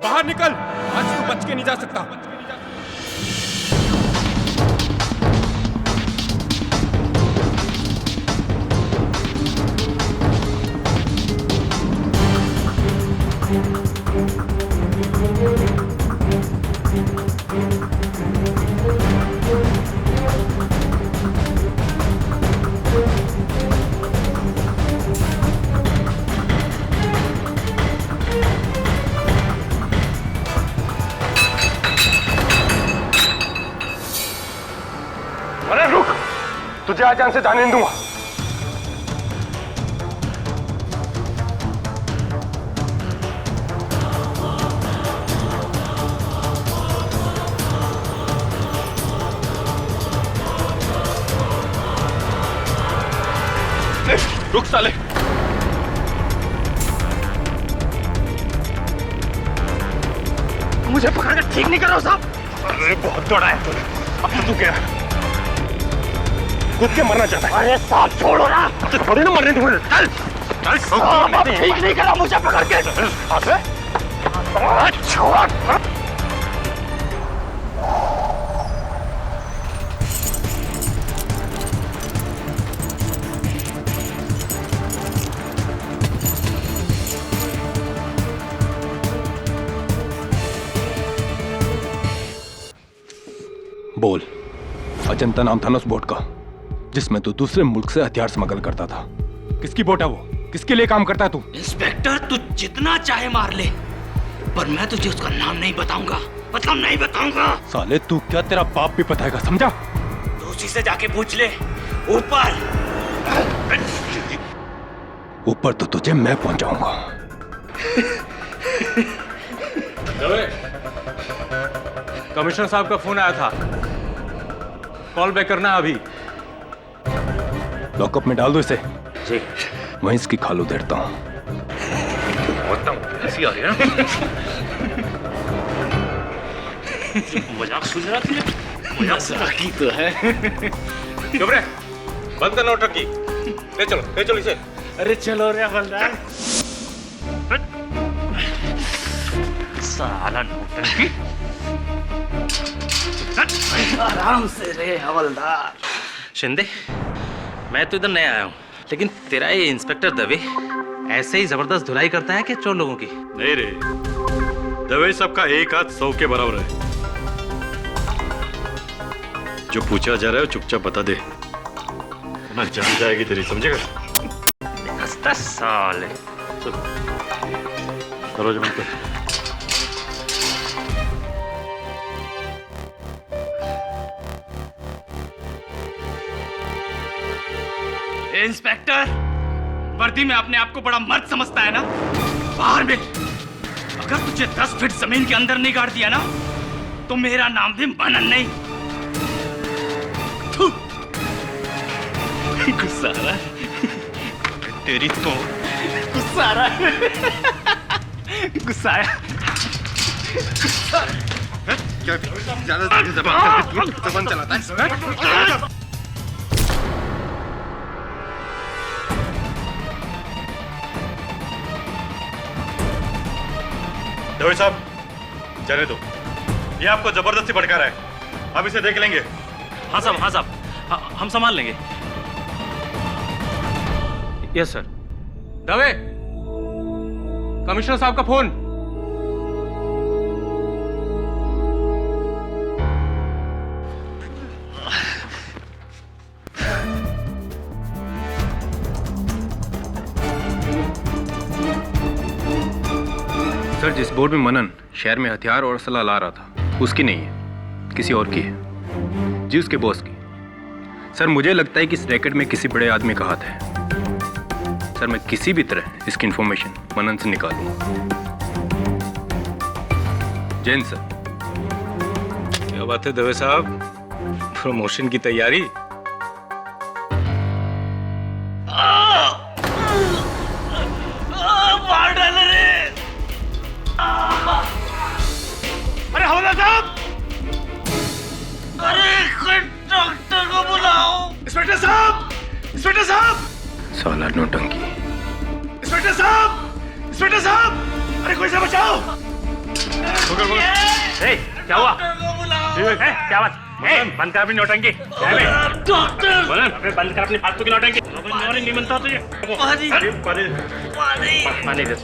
बाहर निकल, आज तू बच के नहीं जा सकता। अरे रुक, तुझे आज यहाँ से जाने नहीं दूंगा। रुक साले। मुझे पकड़कर ठीक नहीं कर रहा साहब। अरे बहुत दौड़ा है तूने, अब तो तू क्या कूद के मरना चाहता है? अरे साहब छोड़ो ना, थोड़ी ना मरने दूंगा। चल चल, ठीक नहीं करा मुझे पकड़ के। छोड़। बोल, अजंता नाम था ना उस बोट का जिसमें तू दूसरे मुल्क से हथियार स्मगल करता था। किसकी बोट है वो? किसके लिए काम करता है तू? इंस्पेक्टर, तू जितना चाहे मार ले, पर मैं तुझे उसका नाम नहीं बताऊंगा। मतलब नहीं बताऊंगा। साले तू क्या, तेरा बाप भी बताएगा, समझा? तो उसी से जाके पूछ ले। ऊपर ऊपर तो तुझे मैं पहुंचाऊंगा। कमिश्नर साहब का फोन आया था, कॉल बैक करना अभी। लॉकअप में डाल दो इसे। जी। मैं इसकी खाल उधेड़ता हूँ। ऐसी आ रही है मजाक सुन रहा थी। मजाक की तो है। चुप रहे, बंद करना नौटंकी। ले चलो इसे। अरे चलो रे हवलदार। साला नौटंकी। आराम से रे हवलदार। शिंदे, मैं तो इधर नया आया हूँ, लेकिन तेरा ये इंस्पेक्टर दवे ऐसे ही जबरदस्त धुलाई करता है कि चोर लोगों की? नहीं रे, दवे सबका एक हाथ 100 के बराबर है। जो पूछा जा रहा है चुपचाप बता दे, ना जान जाएगी तेरी, समझेगा? हंसता साले। दरवाजा बंद कर। इंस्पेक्टर, वर्दी में अपने आप को बड़ा मर्द समझता है ना? बाहर मिल। अगर तुझे 10 फीट जमीन के अंदर नहीं गाड़ दिया ना, तो मेरा नाम भी मनन नहीं। गुस्सा आ रहा है तेरी तो। गुस्सा आ रहा है। गुस्सा आया। क्या ज्यादा जबान चलाता है? दवे साहब, जाने दो। ये आपको जबरदस्ती भड़का रहा है, अब इसे देख लेंगे। हाँ साहब, हम संभाल लेंगे। Yes sir. दवे, कमिश्नर साहब का फोन। सर, जिस बोट में मनन शहर में हथियार और असला ला रहा था, उसकी नहीं है, किसी और की है। जी, उसके बॉस की। सर, मुझे लगता है कि इस रैकेट में किसी बड़े आदमी का हाथ है। सर, मैं किसी भी तरह इसकी इंफॉर्मेशन मनन से निकालूंगा। जैन सर। क्या बात है दवे साहब, प्रमोशन की तैयारी? मार डाले रे। अरे हवलदार साहब, अरे कोई डॉक्टर को बुलाओ। इंस्पेक्टर साहब, इंस्पेक्टर साहब। साला नौटंकी। इंस्पेक्टर साहब, इंस्पेक्टर साहब, अरे कोई से बचाओ। ए, क्या हुआ? क्या बात? बंद कर अपनी नौटंकी। डॉक्टर बंद कर अपनी फालतू की नौटंकी। नहीं बनता तुझे। पानी दे।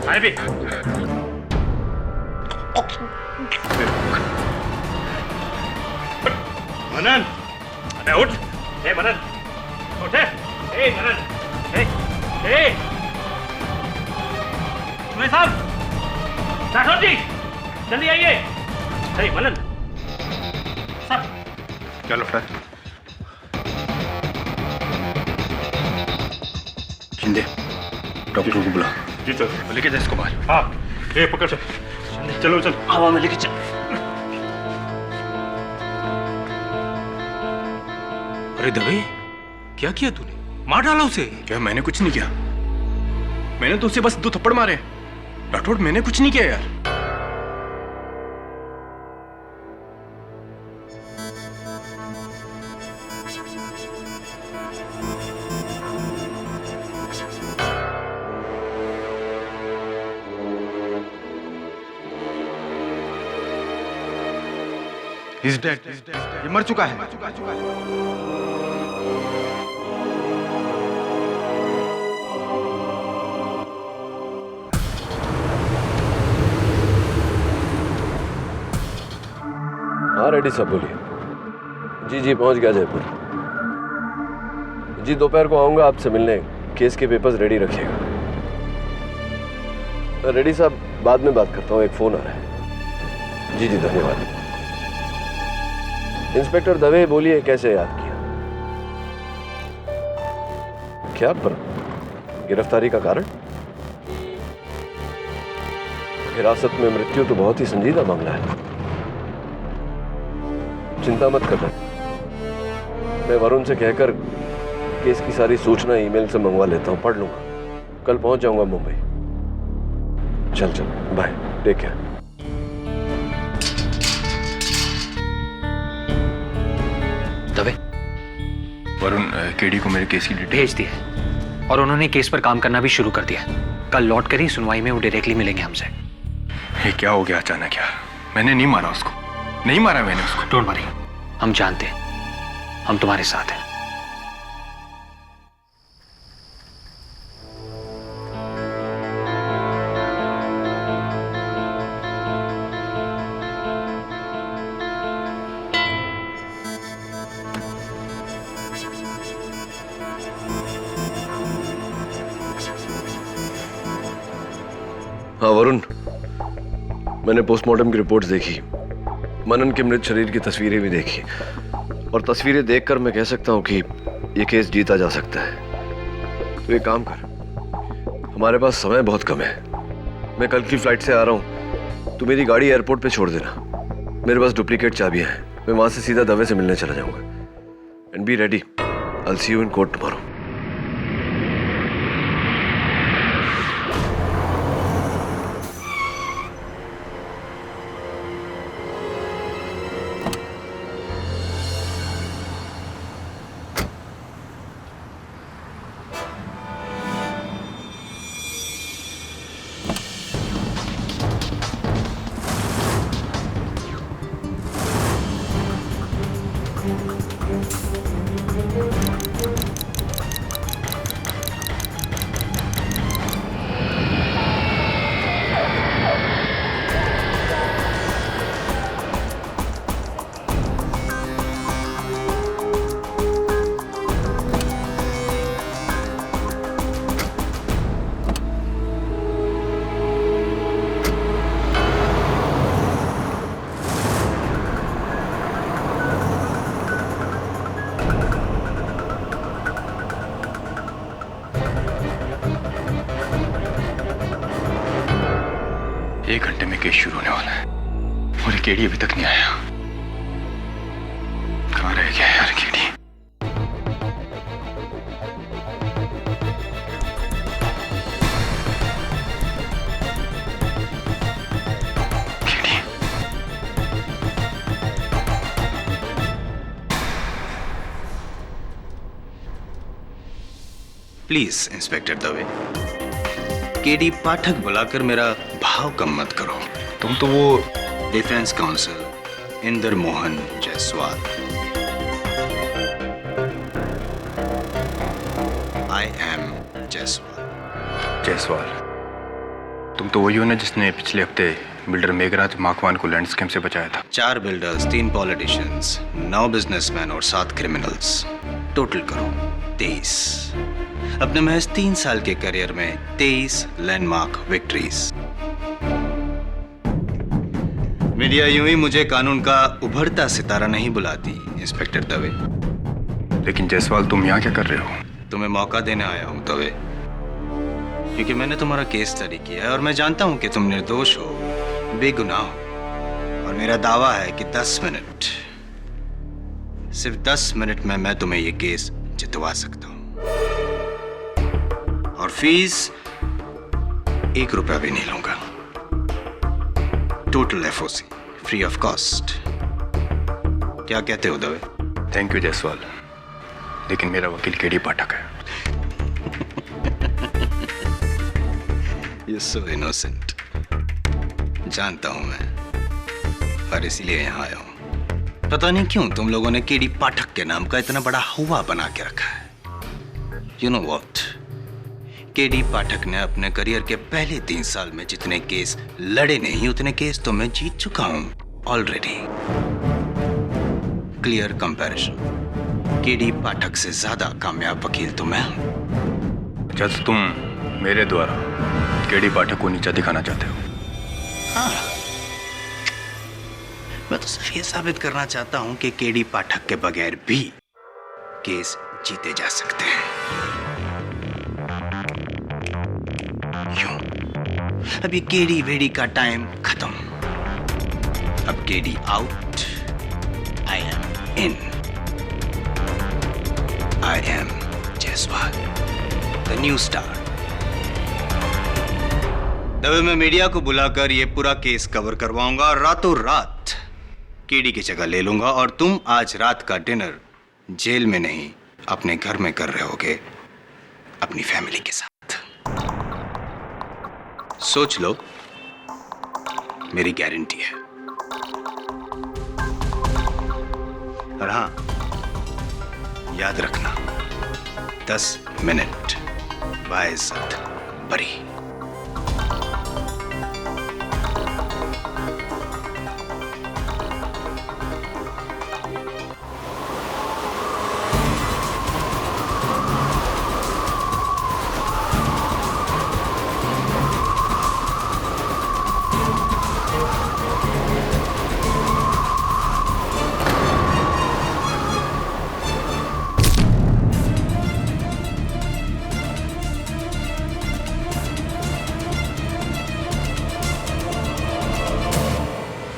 पानी पी। मनन, अबे उठ। ए मनन, उठ। ए मनन, ए। तुम्हें साहब, राठौर जी, जल्दी आइए। ए मनन, साहब। क्या लौटा है? शिंदे, डॉक्टर को बुला। जी सर। लेके जा इसको बाहर। हाँ, ए पकड़ चल। चलो चल। हवा में लेके चल। अरे दवे, क्या किया तूने? मार डाला उसे। क्या मैंने कुछ नहीं किया? मैंने तो उसे बस 2 थप्पड़ मारे। राठौड़, मैंने कुछ नहीं किया यार। He's dead. ये मर चुका है। हाँ रेड्डी साहब बोलिए। जी पहुंच गया जयपुर। जी दोपहर को आऊंगा आपसे मिलने। केस के पेपर्स रेडी रखिएगा। रेड्डी साहब बाद में बात करता हूँ, एक फोन आ रहा है। जी धन्यवाद। इंस्पेक्टर दवे बोलिए, कैसे याद किया? क्या पर गिरफ्तारी का कारण? हिरासत में मृत्यु तो बहुत ही संजीदा मामला है। चिंता मत करना, मैं वरुण से कहकर केस की सारी सूचना ईमेल से मंगवा लेता हूँ, पढ़ लूंगा। कल पहुंच जाऊंगा मुंबई। चल bye, take care. Dave, Varun, KD को मेरे केस की डिटेल भेज दिया और उन्होंने केस पर काम करना भी शुरू कर दिया। कल लौट कर ही सुनवाई में वो डायरेक्टली मिलेंगे हमसे। ये क्या हो गया अचानक यार? मैंने नहीं मारा उसको, नहीं मारा मैंने उसको। डोंट वरी, हम जानते हैं, हम तुम्हारे साथ हैं। हाँ वरुण, मैंने पोस्टमार्टम की रिपोर्ट्स देखी, मनन के मृत शरीर की तस्वीरें भी देखी, और तस्वीरें देखकर मैं कह सकता हूँ कि ये केस जीता जा सकता है। तो एक काम कर, हमारे पास समय बहुत कम है। मैं कल की फ्लाइट से आ रहा हूँ, तू मेरी गाड़ी एयरपोर्ट पे छोड़ देना। मेरे पास डुप्लीकेट चाबियां हैं, मैं वहां से सीधा दवे से मिलने चला जाऊंगा। And be ready, I will see you in court tomorrow. एक घंटे में केस शुरू होने वाला है और ये केडी अभी तक नहीं आया। कहाँ रह गया यार केडी? प्लीज इंस्पेक्टर दवे, केडी पाठक बुलाकर मेरा भाव कम मत करो। तुम तो वो defence counsel Inder Mohan Jaiswal. I am Jaiswal. Jaiswal, तुम तो वही हो ना जिसने पिछले हफ्ते बिल्डर मेघराज माकवान को लैंड स्कैम से बचाया था। 4 बिल्डर्स, 3 पॉलिटिशियंस, 9 बिजनेसमैन और 7 क्रिमिनल्स, टोटल करो 23। अपने महज 3 साल के करियर में 23 लैंडमार्क विक्ट्रीज। मीडिया यूं ही मुझे कानून का उभरता सितारा नहीं बुलाती इंस्पेक्टर दवे। लेकिन जायसवाल, तुम यहाँ क्या कर रहे हो? तुम्हें मौका देने आया हूं दवे, क्योंकि मैंने तुम्हारा केस स्टडी किया है और मैं जानता हूं कि तुम निर्दोष हो, बेगुनाह हो। और मेरा दावा है कि 10 मिनट, सिर्फ 10 मिनट में मैं तुम्हें ये केस जितवा सकता हूं। और फीस 1 रुपया भी नहीं लूंगा। Total FOC free of cost. क्या कहते हो दवे? थैंक यू जायसवाल, लेकिन मेरा वकील केडी पाठक है। You're so innocent। जानता हूं मैं, और इसीलिए यहां आया हूं। पता नहीं क्यों तुम लोगों ने केडी पाठक के नाम का इतना बड़ा हुआ बना के रखा है। You know what? केडी पाठक ने अपने करियर के पहले 3 साल में जितने केस लड़े नहीं, उतने केस तो मैं जीत चुका हूं ऑलरेडी। Clear comparison. केडी पाठक से ज्यादा कामयाब वकील तो मैं हूं। जज, तुम मेरे द्वारा केडी पाठक को नीचा दिखाना चाहते हो? हाँ, मैं तो सिर्फ ये साबित करना चाहता हूं कि केडी पाठक के बगैर भी केस जीते जा सकते हैं। क्यों? अभी केडी वेडी का टाइम खत्म। अब KD out, I am in. I am Jaiswal, the new star. Dave मैं मीडिया को बुलाकर ये पूरा केस कवर करवाऊंगा और रातों रात केडी की जगह ले लूंगा, और तुम आज रात का डिनर जेल में नहीं अपने घर में कर रहे होगे अपनी फैमिली के साथ। सोच लो, मेरी गारंटी है। और हाँ, याद रखना, 10 मिनट बाइज्जत बरी।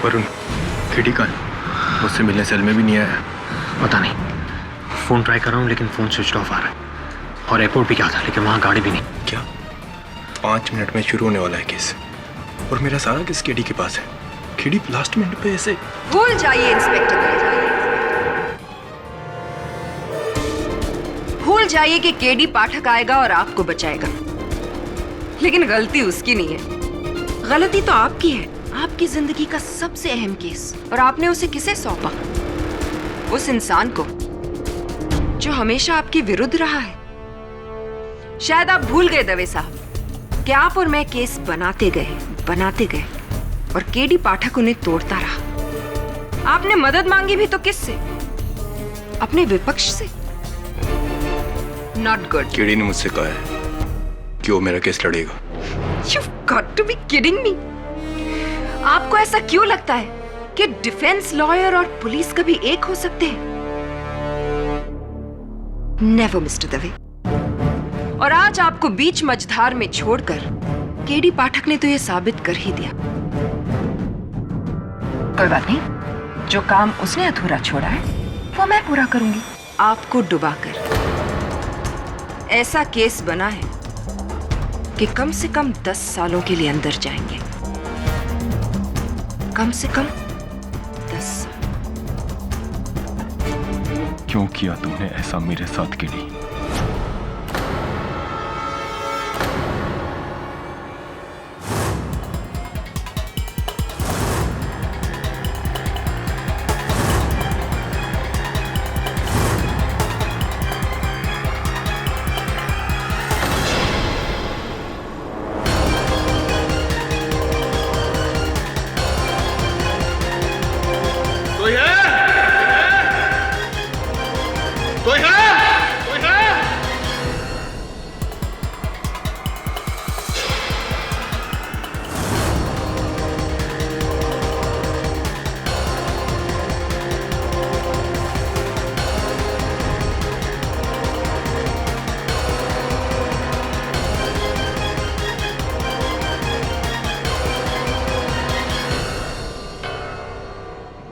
वरुण, केडी का मुझसे मिलने सेल में भी नहीं आया। पता नहीं, फोन ट्राई कर रहा हूँ लेकिन फोन स्विच ऑफ आ रहा है। और एयरपोर्ट भी क्या था, लेकिन वहाँ गाड़ी भी नहीं। क्या? 5 मिनट में शुरू होने वाला है केस, और मेरा सारा केस केडी के पास है। केडी लास्ट मिनट पे ऐसे। भूल जाइए इंस्पेक्टर, भूल जाइए कि केडी पाठक आएगा और आपको बचाएगा। लेकिन गलती उसकी नहीं है, गलती तो आपकी है। आपकी जिंदगी का सबसे अहम केस, और आपने उसे किसे सौंपा? उस इंसान को जो हमेशा आपके विरुद्ध रहा है। शायद आप भूल गए दवे साहब कि आप और मैं केस बनाते गए और केडी पाठक उन्हें तोड़ता रहा। आपने मदद मांगी भी तो किससे? अपने विपक्ष से। Not good. केडी ने मुझसे कहा है कि वो मेरा केस लड़ेगा। You've got to be kidding me। आपको ऐसा क्यों लगता है कि डिफेंस लॉयर और पुलिस कभी एक हो सकते हैं? Never mister Dave. और आज आपको बीच मझधार में छोड़कर केडी पाठक ने तो यह साबित कर ही दिया। कोई बात नहीं, जो काम उसने अधूरा छोड़ा है वो मैं पूरा करूंगी। आपको डुबाकर ऐसा केस बना है कि कम से कम 10 सालों के लिए अंदर जाएंगे। कम से कम 10 साल। क्यों किया तुमने ऐसा मेरे साथ केडी?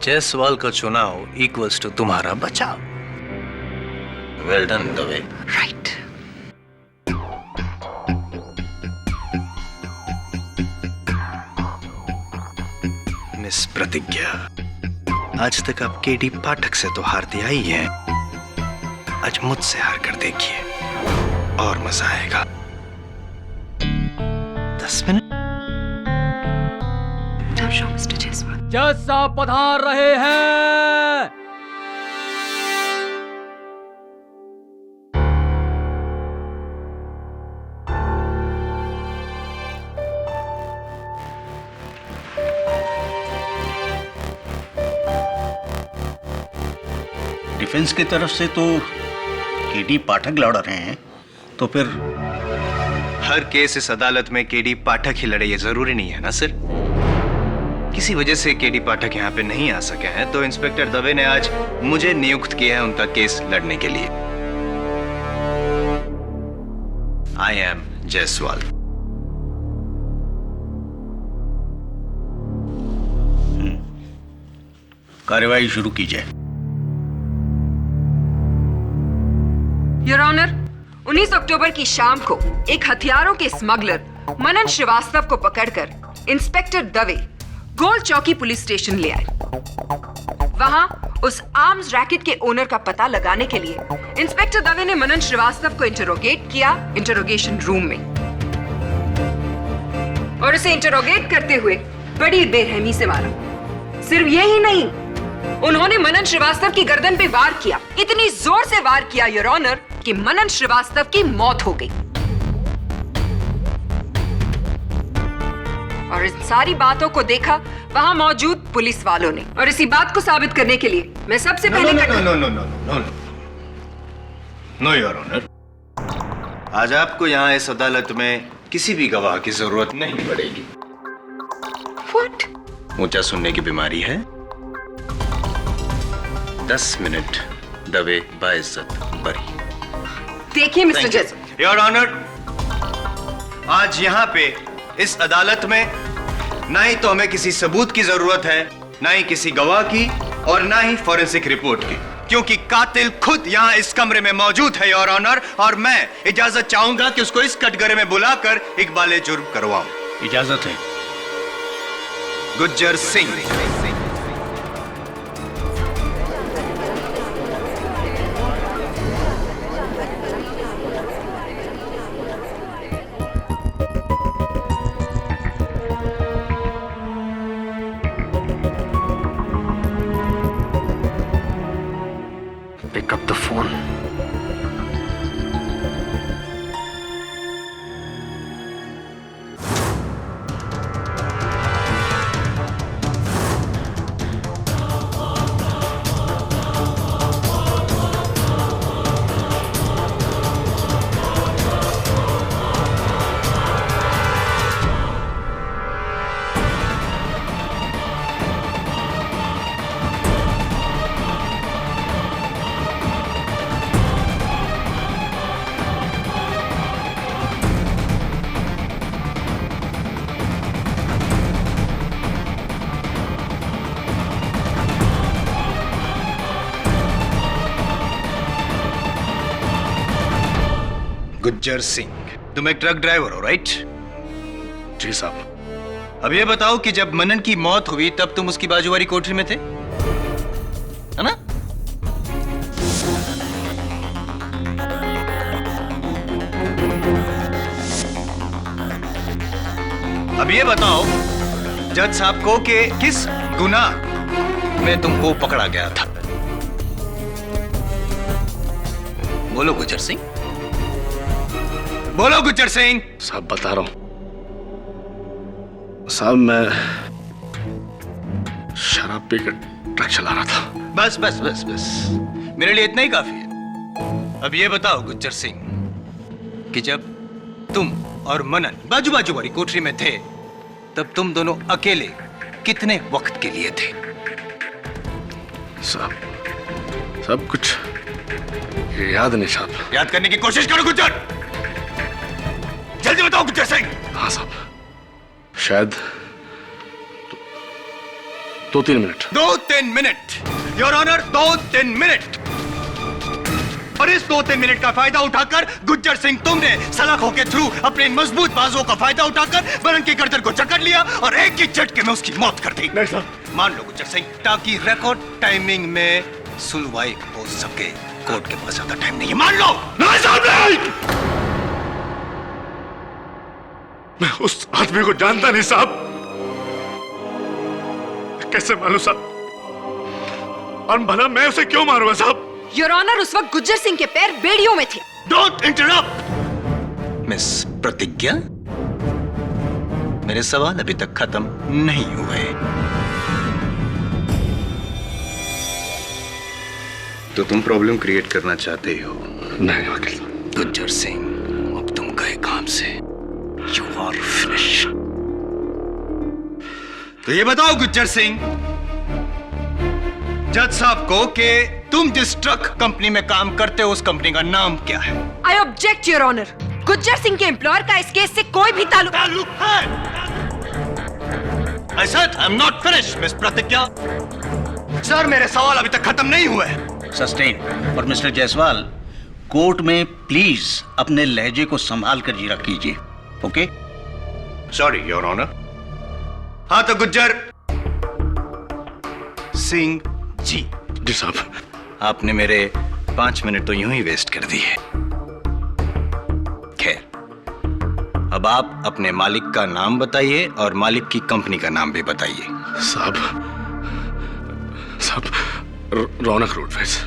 जायसवाल का चुनाव इक्वल्स टू तुम्हारा बचाव। Well done Dave. Right. Miss प्रतिज्ञा, आज तक आप केडी पाठक से तो हारती आई हैं, आज मुझसे हार कर देखिए और मजा आएगा। 10 मिनट। मिस्टर जायसवाल। जज साहब पधार रहे हैं। डिफेंस की तरफ से तो केडी पाठक लड़ रहे हैं, तो फिर हर केस इस अदालत में केडी पाठक ही लड़े ये जरूरी नहीं है ना सर। किसी वजह से केडी पाठक यहाँ पे नहीं आ सके हैं, तो इंस्पेक्टर दवे ने आज मुझे नियुक्त किया है उनका केस लड़ने के लिए। आई एम जायसवाल। कार्यवाही शुरू कीजिए। योर ऑनर, 19 अक्टूबर की शाम को एक हथियारों के स्मगलर मनन श्रीवास्तव को पकड़कर इंस्पेक्टर दवे गोल चौकी पुलिस स्टेशन ले आए। वहां उस आर्म्स रैकेट के ओनर का पता लगाने के लिए इंस्पेक्टर दवे ने मनन श्रीवास्तव को इंटरोगेट किया इंटरोगेशन रूम में, और उसे इंटरोगेट करते हुए बड़ी बेरहमी से मारा। सिर्फ यही नहीं, उन्होंने मनन श्रीवास्तव की गर्दन पे वार किया, इतनी जोर से वार किया योर ऑनर कि मनन श्रीवास्तव की मौत हो गई। और इन सारी बातों को देखा वहां मौजूद पुलिस वालों ने, और इसी बात को साबित करने के लिए मैं सबसे पहले नो योर ऑनर, आज आपको यहाँ इस अदालत में किसी भी गवाह की जरूरत नहीं पड़ेगी। What? ऊंचा सुनने की बीमारी है। 10 मिनट दवे बाइज्जत बरी। देखिए मिस्टर जज। योर ऑनर, आज यहाँ पे इस अदालत में ना ही तो हमें किसी सबूत की जरूरत है, ना ही किसी गवाह की, और ना ही फॉरेंसिक रिपोर्ट की, क्योंकि कातिल खुद यहाँ इस कमरे में मौजूद है योर ऑनर, और मैं इजाजत चाहूंगा कि उसको इस कटघरे में बुलाकर इकबाले जुर्म करवाऊं। इजाजत है। Gujjar Singh. Pick up the phone. Gujjar Singh, तुम एक ट्रक ड्राइवर हो, राइट? जी साहब। अब ये बताओ कि जब मनन की मौत हुई तब तुम उसकी बाजू वाली कोठरी में थे, है ना? अब ये बताओ जज साहब को कि किस गुनाह में तुमको पकड़ा गया था? बोलो गुज्जर सिंह, बोलो गुज्जर सिंह। साहब बता रहा हूं साहब, मैं शराब पीकर ट्रक चला रहा था। बस बस बस बस, मेरे लिए इतना ही काफी है। अब ये बताओ गुज्जर सिंह कि जब तुम और मनन बाजू बाजू वाली कोठरी में थे तब तुम दोनों अकेले कितने वक्त के लिए थे? साहब सब कुछ याद नहीं साहब। याद करने की कोशिश करो गुज्जर, जल्दी बताओ गुज्जर सिंह। हाँ साहब, शायद 2-3 minute. 2-3 minute your honour, 2-3 minute. और इस 2-3 मिनट का फायदा उठाकर गुज्जर सिंह तुमने सलाखों के थ्रू अपने मजबूत बाजों का फायदा उठाकर बनन की गर्दन को जकड़ लिया और एक ही झटके में उसकी मौत कर दी। नहीं सर। मान लो गुज्जर सिंह, ताकि रिकॉर्ड टाइमिंग में सुनवाई हो सके। कोर्ट के पास ज्यादा टाइम नहीं है, मान लो। नहीं साहब नहीं। मैं उस आदमी को जानता नहीं साहब। कैसे मालूम साहब? और भला मैं उसे क्यों मारूंगा साहब? योर ऑनर, उस वक्त गुज्जर सिंह के पैर बेड़ियों में थे। डोंट इंटरप्ट मिस प्रतिज्ञा। मेरे सवाल अभी तक खत्म नहीं हुए। तो तुम प्रॉब्लम क्रिएट करना चाहते हो? नहीं वकील साहब। गुज्जर सिंह, अब तुम गए काम से। You are finish. तो ये बताओ गुज्जर सिंह, जज साहब को कि तुम जिस ट्रक कंपनी में काम करते हो उस कंपनी का नाम क्या है? I object your honour. Gujjar Singh के एम्प्लॉयर का इस केस से कोई भी ताल्लुक है। I said I'm not finished, miss Pratigya. Sir, मेरे सवाल अभी तक खत्म नहीं हुए। सस्टेन। और मिस्टर जायसवाल, कोर्ट में प्लीज अपने लहजे को संभाल कर जीरा कीजिए। ओके? Sorry your honour. हाँ तो गुज्जर सिंह जी। जी साहब। आपने मेरे 5 मिनट तो यूं ही वेस्ट कर दिए। खैर, अब आप अपने मालिक का नाम बताइए और मालिक की कंपनी का नाम भी बताइए। साहब रौनक रोडवेज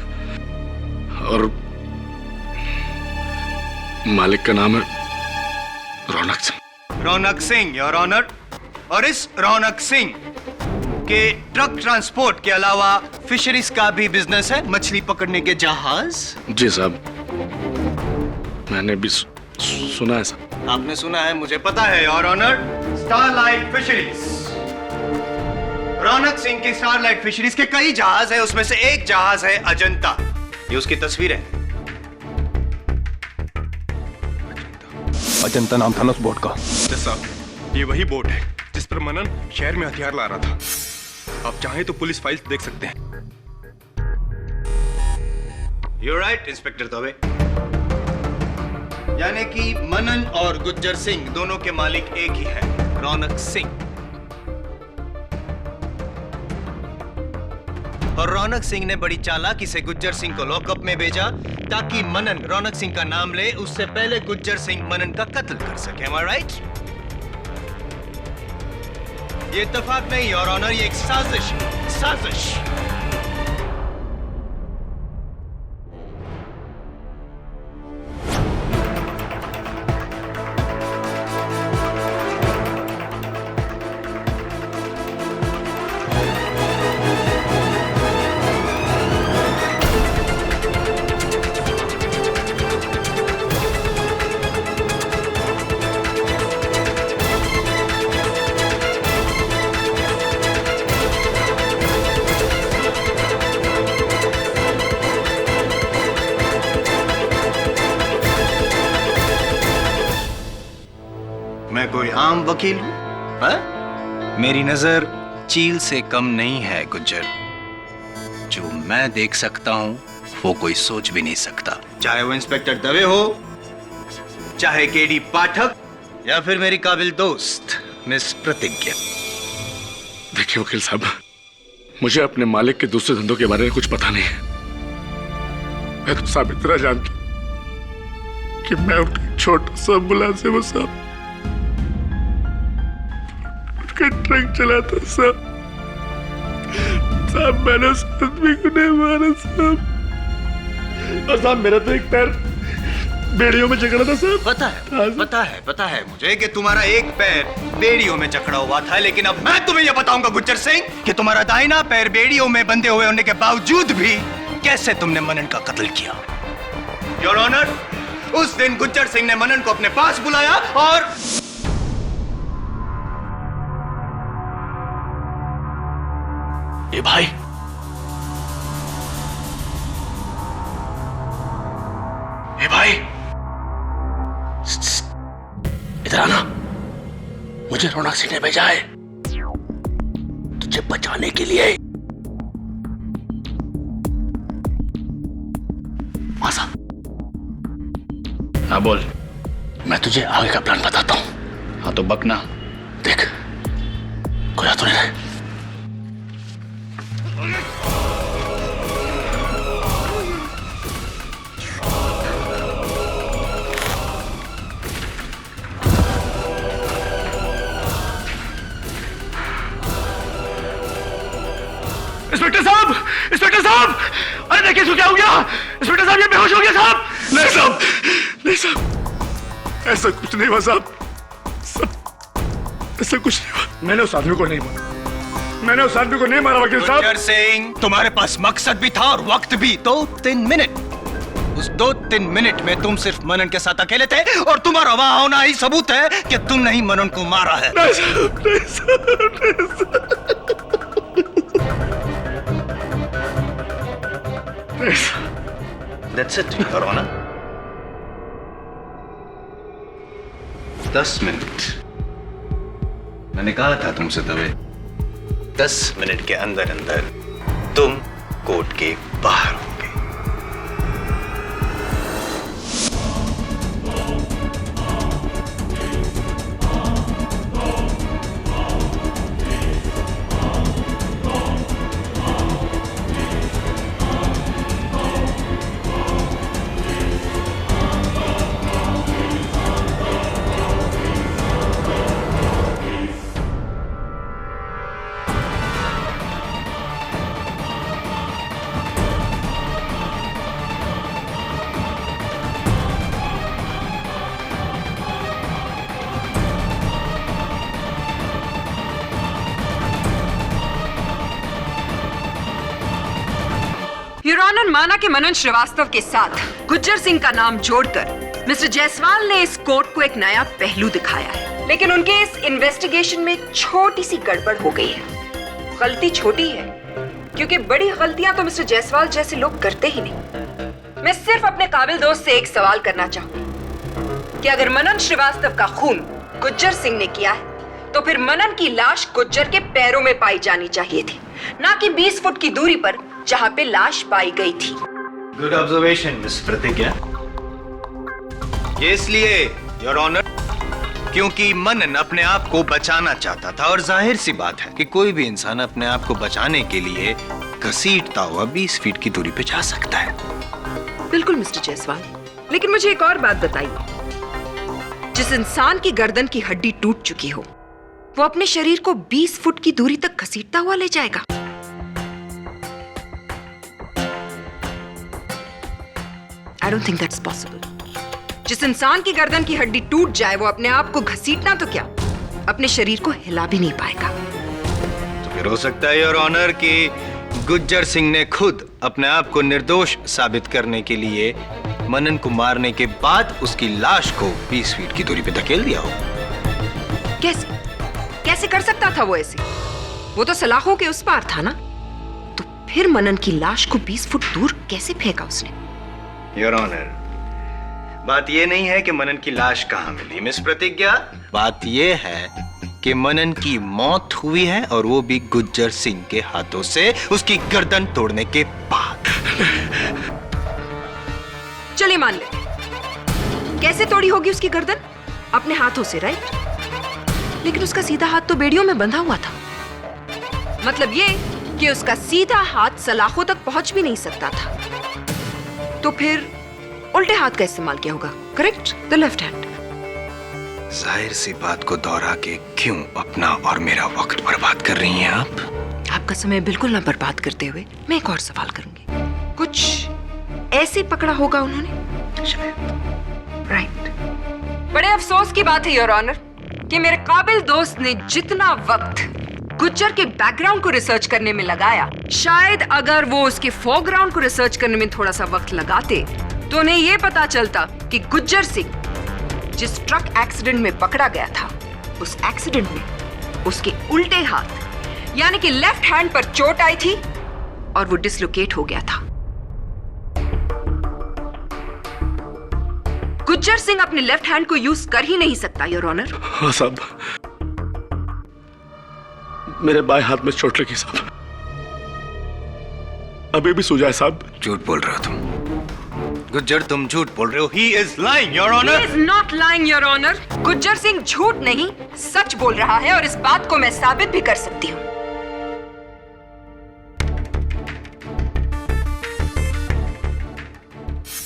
और मालिक का नाम है रौनक सिंह। रौनक सिंह योर ऑनर। और इस रौनक सिंह के ट्रक ट्रांसपोर्ट के अलावा फिशरीज का भी बिजनेस है, मछली पकड़ने के जहाज। जी साहब, मैंने भी सुना है साहब। आपने सुना है, मुझे पता है your honour. Starlight Fisheries. Raunak Singh की स्टारलाइट फिशरीज के कई जहाज है, उसमें से एक जहाज है अजंता। ये उसकी तस्वीर है। अजंता नाम था ना उस बोट का। साहब, ये वही बोट है जिस पर मनन शहर में हथियार ला रहा था। आप चाहें तो पुलिस फाइल्स देख सकते हैं। You're right, inspector Dave. यानी कि मनन और गुज्जर सिंह दोनों के मालिक एक ही है, रौनक सिंह। और रौनक सिंह ने बड़ी चालाकी से गुज्जर सिंह को लॉकअप में भेजा ताकि मनन रौनक सिंह का नाम ले, उससे पहले गुज्जर सिंह मनन का कत्ल कर सके। Am I right? ये इत्तेफाक नहीं योर ऑनर, ये एक साजिश। मैं कोई आम वकील हूं? मेरी नजर चील से कम नहीं है गुज्जर। जो मैं देख सकता हूं वो कोई सोच भी नहीं सकता, चाहे वो इंस्पेक्टर दवे हो, चाहे केडी पाठक, या फिर मेरी काबिल दोस्त मिस प्रतिज्ञा। देखिए वकील साहब, मुझे अपने मालिक के दूसरे धंधों के बारे में कुछ पता नहीं है। मैं तो साहब इतना जानता कि मैं उनका छोटा सा मुलाजिम हूं साहब। उनका ट्रक चलाता साहब। साहब मैंने उस आदमी को नहीं मारा साहब। और साहब मेरा तो एक पैर बेड़ियों में जकड़ा था साहब। पता है मुझे कि तुम्हारा एक पैर बेड़ियों में जकड़ा हुआ था, लेकिन अब मैं तुम्हें यह बताऊंगा गुज्जर सिंह कि तुम्हारा दाहिना पैर बेड़ियों में बंधे हुए होने के बावजूद भी कैसे तुमने मनन का कत्ल किया। योर ऑनर, उस दिन गुज्जर सिंह ने मनन को अपने पास बुलाया और ए भाई, ए भाई, इधर आना। मुझे रौनक सिंह ने भेजा है। मुझे बचाने के लिए। मासा, हाँ बोल। मैं तुझे आगे का प्लान बताता हूँ। हाँ तो बकना। देख, कोई आ तो नहीं रहा। इंस्पेक्टर साहब, इंस्पेक्टर साहब, अरे देखिए इसको क्या हो गया। इंस्पेक्टर साहब, ये बेहोश हो गया साहब। नहीं साहब, नहीं साहब, ऐसा कुछ नहीं हुआ साहब, ऐसा कुछ नहीं हुआ। मैंने उस आदमी को नहीं मारा, मैंने उस आदमी को नहीं मारा वकील साहब। गुज्जर सिंह, तुम्हारे पास मकसद भी था और वक्त भी। 2-3 मिनट, उस 2-3 मिनट में तुम सिर्फ मनन के साथ अकेले थे और तुम्हारा वहां होना ही सबूत है कि तुमने ही मनन को मारा है। नहीं साहब, नहीं साहब, नहीं साहब। That's it, Your Honor. 10 minute. मैंने कहा था तुमसे तभी। 10 मिनट के अंदर अंदर तुम कोर्ट के बाहर होगे। योर ऑनर, माना कि मनन श्रीवास्तव के साथ गुज्जर सिंह का नाम जोड़कर मिस्टर जायसवाल ने इस कोर्ट को एक नया पहलू दिखाया है, लेकिन उनके इस इन्वेस्टिगेशन में छोटी सी गड़बड़ हो गई है। गलती छोटी है क्योंकि बड़ी गलतियां तो मिस्टर जायसवाल जैसे लोग करते ही नहीं। मैं सिर्फ अपने काबिल दोस्त से एक सवाल करना चाहूंगी कि अगर मनन श्रीवास्तव का खून गुज्जर सिंह ने किया है तो फिर मनन की लाश गुज्जर के पैरों में पाई जानी चाहिए थी, ना कि 20 फुट की दूरी पर जहां पे लाश पाई गई थी। गुड ऑब्जर्वेशन मिस प्रतिज्ञा। ये इसलिए योर ऑनर क्योंकि मनन अपने आप को बचाना चाहता था और जाहिर सी बात है कि कोई भी इंसान अपने आप को बचाने के लिए घसीटता हुआ 20 फीट की दूरी पे जा सकता है। बिल्कुल मिस्टर जायसवाल, लेकिन मुझे एक और बात बताइए, जिस इंसान की गर्दन की हड्डी टूट चुकी हो वो अपने शरीर को 20 फुट की दूरी तक घसीटता हुआ ले जाएगा? I don't think that's possible. जिस इंसान की गर्दन की हड्डी टूट जाए वो अपने आप को घसीटना तो क्या, अपने शरीर को हिला भी नहीं पाएगा। तो फिर हो सकता है योर ऑनर कि गुज्जर सिंह ने खुद अपने आप को निर्दोष साबित करने के लिए मनन को मारने के बाद उसकी लाश को 20 फीट की दूरी पे धकेल दिया हो। कैसे कैसे कर सकता था वो ऐसे? वो तो सलाखों के उस पार था ना। तो फिर मनन की लाश को 20 फुट दूर कैसे फेंका उसने? योर ऑनर, बात यह नहीं है कि मनन की लाश कहां मिली मिस प्रतिज्ञा, बात यह है कि मनन की मौत हुई है और वो भी गुज्जर सिंह के हाथों से, उसकी गर्दन तोड़ने के बाद। चलिए मान ले, कैसे तोड़ी होगी उसकी गर्दन? अपने हाथों से, राइट? लेकिन उसका सीधा हाथ तो बेड़ियों में बंधा हुआ था। मतलब ये कि उसका सीधा हाथ सलाखों तक पहुंच भी नहीं सकता था। तो फिर उल्टे हाथ का इस्तेमाल किया होगा, करेक्ट? The left hand. जाहिर सी बात को दोहरा के क्यों अपना और मेरा वक्त बर्बाद कर रही हैं आप? आपका समय बिल्कुल ना बर्बाद करते हुए मैं एक और सवाल करूंगी। कुछ ऐसे पकड़ा होगा उन्होंने, राइट? बड़े अफसोस की बात है योर ऑनर कि मेरे काबिल दोस्त ने जितना वक्त गुज्जर के बैकग्राउंड को रिसर्च करने में लगाया, शायद अगर वो उसके फोरग्राउंड को रिसर्च करने में थोड़ा सा वक्त लगाते तो उन्हें यह पता चलता कि गुज्जर सिंह जिस ट्रक एक्सीडेंट में पकड़ा गया था, उस एक्सीडेंट में उसके उल्टे हाथ यानी कि लेफ्ट हैंड पर चोट आई थी और वो डिसलोकेट हो गया था। गुज्जर सिंह अपने लेफ्ट हैंड को यूज कर ही नहीं सकता योर ऑनर। हाँ साहब, मेरे बाएं हाथ में चोट लगी साहब, अभी भी सूजा है साहब। झूठ बोल रहे हो तुम गुज्जर, तुम झूठ बोल रहे हो। He is lying, Your Honor. He is not lying, Your Honor. Gujjar Singh झूठ नहीं सच बोल रहा है और इस बात को मैं साबित भी कर सकती हूँ।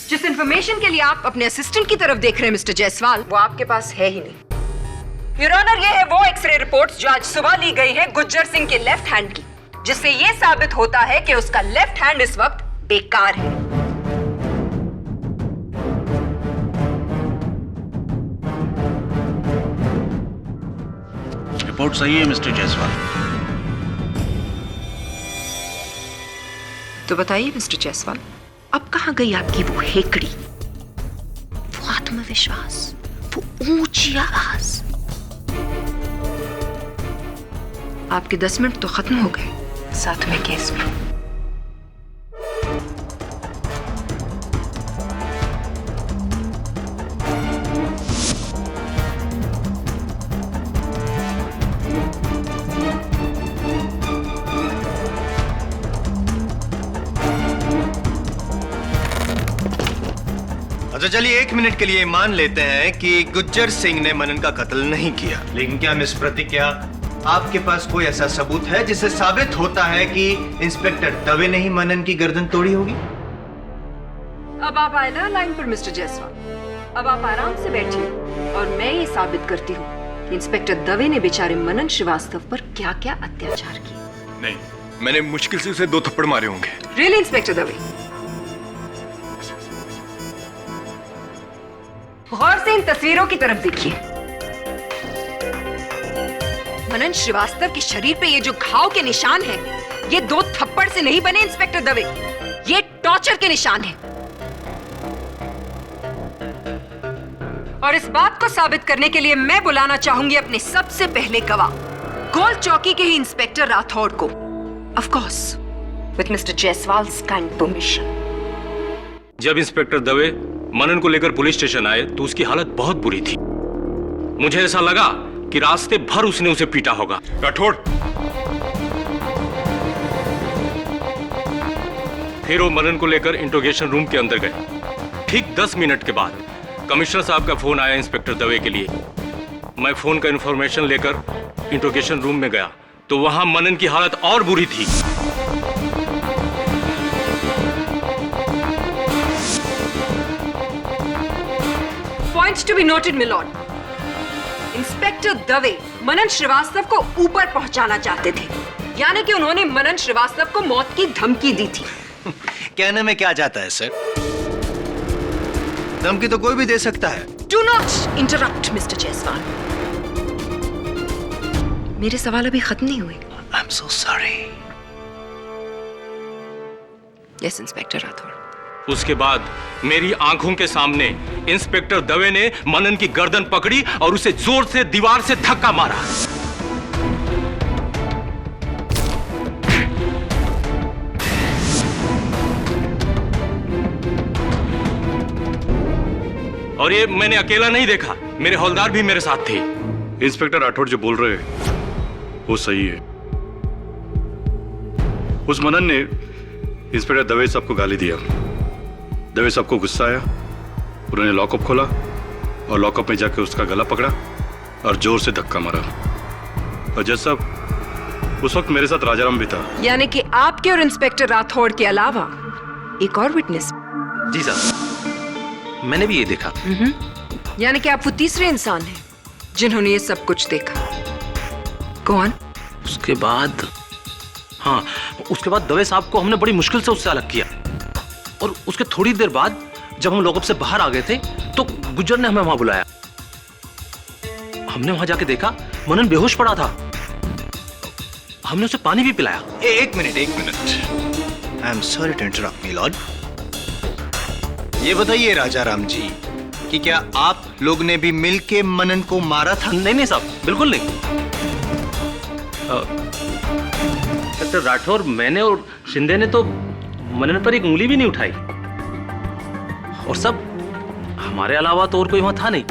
जिस इंफॉर्मेशन के लिए आप अपने असिस्टेंट की तरफ देख रहे हैं मिस्टर जायसवाल, वो आपके पास है ही नहीं। योर ऑनर, ये है वो एक्सरे रिपोर्ट्स जो आज सुबह ली गई है गुज्जर सिंह के लेफ्ट हैंड की, जिससे ये साबित होता है कि उसका लेफ्ट हैंड इस वक्त बेकार है। रिपोर्ट सही है मिस्टर जायसवाल। तो बताइए मिस्टर जायसवाल, अब कहां गई आपकी वो हेकड़ी, वो आत्मविश्वास, वो ऊंची आवाज? आपके 10 मिनट तो खत्म हो गए, साथ में केस में। अच्छा चलिए 1 मिनट के लिए मान लेते हैं कि गुज्जर सिंह ने मनन का कत्ल नहीं किया, लेकिन क्या मिस प्रतिज्ञा आपके पास कोई ऐसा सबूत है जिससे साबित होता है कि इंस्पेक्टर दवे ने ही मनन की गर्दन तोड़ी होगी? अब आप आए ना लाइन पर मिस्टर जायसवाल, अब आप आराम से बैठिए और मैं ये साबित करती हूँ कि इंस्पेक्टर दवे ने बेचारे मनन श्रीवास्तव पर क्या क्या अत्याचार किए। नहीं, मैंने मुश्किल से उसे 2 थप्पड़ मारे होंगे। Really inspector Dave? गौर से इन तस्वीरों की तरफ देखिए। मनन श्रीवास्तव के शरीर पे ये जो घाव के निशान हैं, ये 2 थप्पड़ से नहीं बने इंस्पेक्टर दवे, ये टॉर्चर के निशान हैं। और इस बात को साबित करने के लिए मैं बुलाना चाहूंगी अपने सबसे पहले गवाह, गोल चौकी के ही इंस्पेक्टर राठौड़ को, of course with mister Jaiswal's kind permission. जब इंस्पेक्टर दवे मनन को लेकर पुलिस स्टेशन आए तो उसकी हालत बहुत बुरी थी। मुझे ऐसा लगा कि रास्ते भर उसने उसे पीटा होगा। राठौड़, फिर वो मनन को लेकर इंट्रोगेशन रूम के अंदर गए। ठीक 10 मिनट के बाद कमिश्नर साहब का फोन आया इंस्पेक्टर दवे के लिए। मैं फोन का इंफॉर्मेशन लेकर इंट्रोगेशन रूम में गया तो वहां मनन की हालत और बुरी थी। Points to be noted, milord. Inspector Dave Manan Srivastava को ऊपर पहुंचाना चाहते थे, यानी कि उन्होंने मनन श्रीवास्तव को मौत की धमकी दी थी। कहने में क्या जाता है सर, धमकी तो कोई भी दे सकता है। Do not interrupt, mister Jaiswal. मेरे सवाल अभी खत्म नहीं हुए। I'm so sorry. Yes, inspector Rathore. उसके बाद मेरी आंखों के सामने इंस्पेक्टर दवे ने मनन की गर्दन पकड़ी और उसे जोर से दीवार से धक्का मारा। और ये मैंने अकेला नहीं देखा, मेरे हौलदार भी मेरे साथ थे। इंस्पेक्टर राठौड़ जो बोल रहे हैं वो सही है। उस मनन ने इंस्पेक्टर दवे साहब को गाली दिया। दवे साहब को गुस्सा आया, उन्होंने लॉकअप खोला और लॉकअप में जाकर उसका गला पकड़ा और जोर से धक्का मारा। और जज साहब, उस वक्त मेरे साथ राजाराम भी था। यानी कि आपके और इंस्पेक्टर राठौड़ के अलावा एक और विटनेस? जी सर, मैंने भी ये देखा। यानी कि आप वो तीसरे इंसान हैं जिन्होंने ये सब कुछ देखा। कौन? उसके बाद, हाँ, उसके बाद दवे साहब को हमने बड़ी मुश्किल से उससे अलग किया और उसके थोड़ी देर बाद जब हम लॉकअप से बाहर आ गए थे तो गुज्जर ने हमें वहां बुलाया। हमने वहां जाके देखा मनन बेहोश पड़ा था। हमने उसे पानी भी पिलाया। एक minute I am sorry to interrupt my lord. ये बताइए राजाराम जी कि क्या आप लोग ने भी मिलके मनन को मारा था? नहीं साहब, बिल्कुल नहीं। डॉक्टर राठौर, मैंने और शिंदे ने तो मनन पर एक उंगली भी नहीं उठाई और सब हमारे अलावा तो और कोई वहां था नहीं।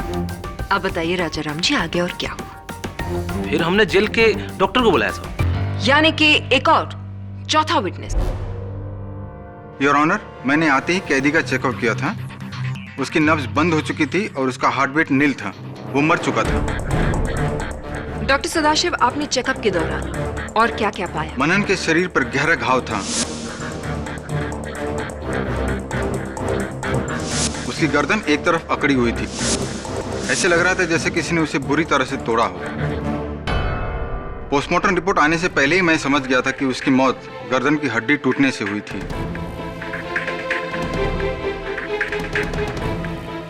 अब बताइए राजाराम जी, आगे और क्या हुआ? फिर हमने जेल के डॉक्टर को बुलाया साहब। यानी कि एक और चौथा विटनेस। योर ऑनर, मैंने आते ही कैदी का चेकआउट किया था। उसकी नब्ज बंद हो चुकी थी और उसका हार्ट बीट नील था। वो मर चुका था। डॉक्टर सदाशिव, आपने चेकअप के दौरान और क्या क्या पाया? मनन के शरीर पर गहरा घाव था। उसकी गर्दन एक तरफ अकड़ी हुई थी। ऐसे लग रहा था जैसे किसी ने उसे बुरी तरह से तोड़ा हो। पोस्टमार्टम रिपोर्ट आने से पहले ही मैं समझ गया था कि उसकी मौत गर्दन की हड्डी टूटने से हुई थी।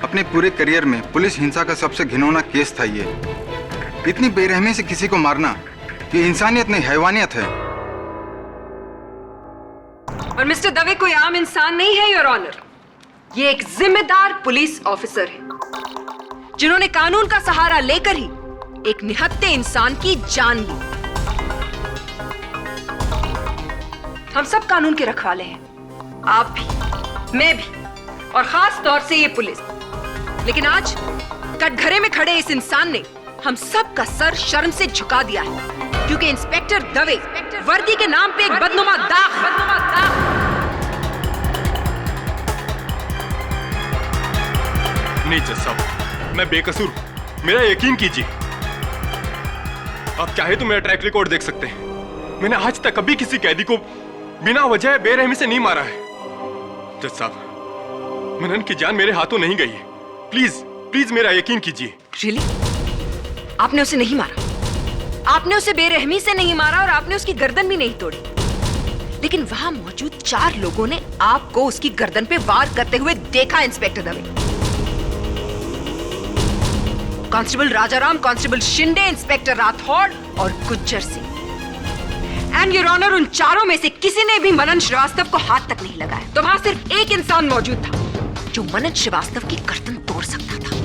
अपने पूरे करियर में पुलिस हिंसा का सबसे घिनौना केस था ये। इतनी बेरहमी से किसी को मारना, ये इंसानियत नहीं, हैवानियत है। और मिस्टर दवे कोई आम इंसान नहीं है, योर ऑनर। ये एक जिम्मेदार पुलिस ऑफिसर है जिन्होंने कानून का सहारा लेकर ही एक निहत्थे इंसान की जान ली। हम सब कानून के रखवाले हैं, आप भी, मैं भी, और खास तौर से ये पुलिस। लेकिन आज कटघरे में खड़े इस इंसान ने हम सब का सर शर्म से झुका दिया है, क्योंकि इंस्पेक्टर दवे वर्दी के नाम पे एक बदनुमा दाग। नहीं जज साहब, मैं बेकसूर हूं, मेरा यकीन कीजिए। आप चाहे तो मेरा ट्रैक रिकॉर्ड देख सकते हैं। मैंने आज तक कभी किसी कैदी को बिना वजह बेरहमी से नहीं मारा है। जज साहब, मनन की जान मेरे हाथों नहीं गई है। प्लीज प्लीज मेरा यकीन कीजिए। रियली? आपने उसे नहीं मारा? आपने उसे बेरहमी से नहीं मारा और आपने उसकी गर्दन भी नहीं तोड़ी। लेकिन वहां मौजूद 4 लोगों ने आपको उसकी गर्दन पे वार करते हुए देखा। Inspector Dave, constable Rajaram, constable Shinde, inspector Rathore और Gujjar Singh. And your honour, उन चारों में से किसी ने भी मनन श्रीवास्तव को हाथ तक नहीं लगाया। तो वहां सिर्फ एक इंसान मौजूद था जो मनन श्रीवास्तव की गर्दन तोड़ सकता था,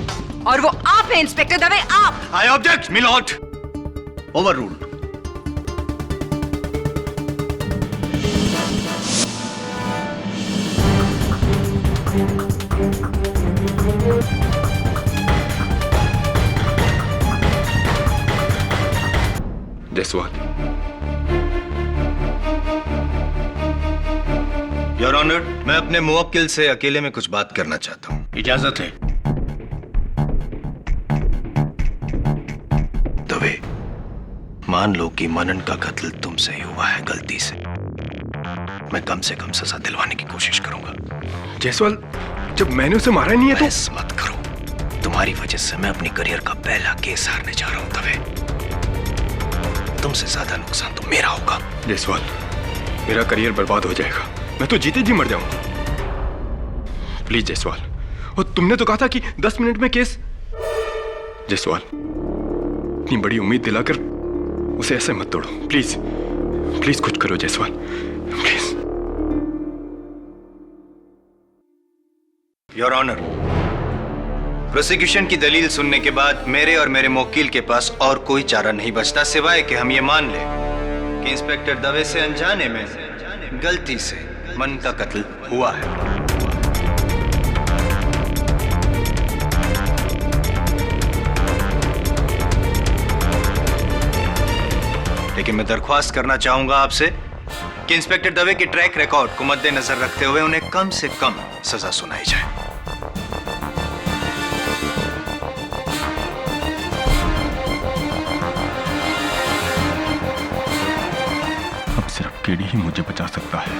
और वो आप हैं इंस्पेक्टर दवे, आप। I object milord. Overruled. Jaiswal. Your honour, मैं अपने मुवक्किल से अकेले में कुछ बात करना चाहता हूं। इजाजत है। दवे, मान लो कि मनन का कत्ल तुमसे ही हुआ है गलती से। मैं कम से कम सजा दिलवाने की कोशिश करूंगा। जायसवाल, जब मैंने उसे मारा नहीं है तो। बहस मत करो। तुम्हारी वजह से मैं अपनी करियर का पहला केस हारने जा रहा हूं दवे। तुमसे ज्यादा नुकसान तो मेरा होगा। जायसवाल, मेरा करियर बर्बाद हो जाएगा। मैं तो जीते जी मर जाऊंगा। प्लीज जायसवाल, और तुमने तो कहा था कि 10 मिनट में केस। जायसवाल, इतनी बड़ी उम्मीद दिलाकर उसे ऐसे मत तोड़ो। प्लीज प्लीज कुछ करो Jaiswal, please. Your honour, prosecution की दलील सुनने के बाद मेरे और मेरे मुवक्किल के पास और कोई चारा नहीं बचता सिवाय कि हम ये मान लें कि इंस्पेक्टर दवे से अनजाने में गलती से मनन का कत्ल हुआ है। लेकिन मैं दरख्वास्त करना चाहूंगा आपसे कि इंस्पेक्टर दवे के ट्रैक रिकॉर्ड को मद्देनजर रखते हुए उन्हें कम से कम सजा सुनाई जाए। अब सिर्फ केडी ही मुझे बचा सकता है।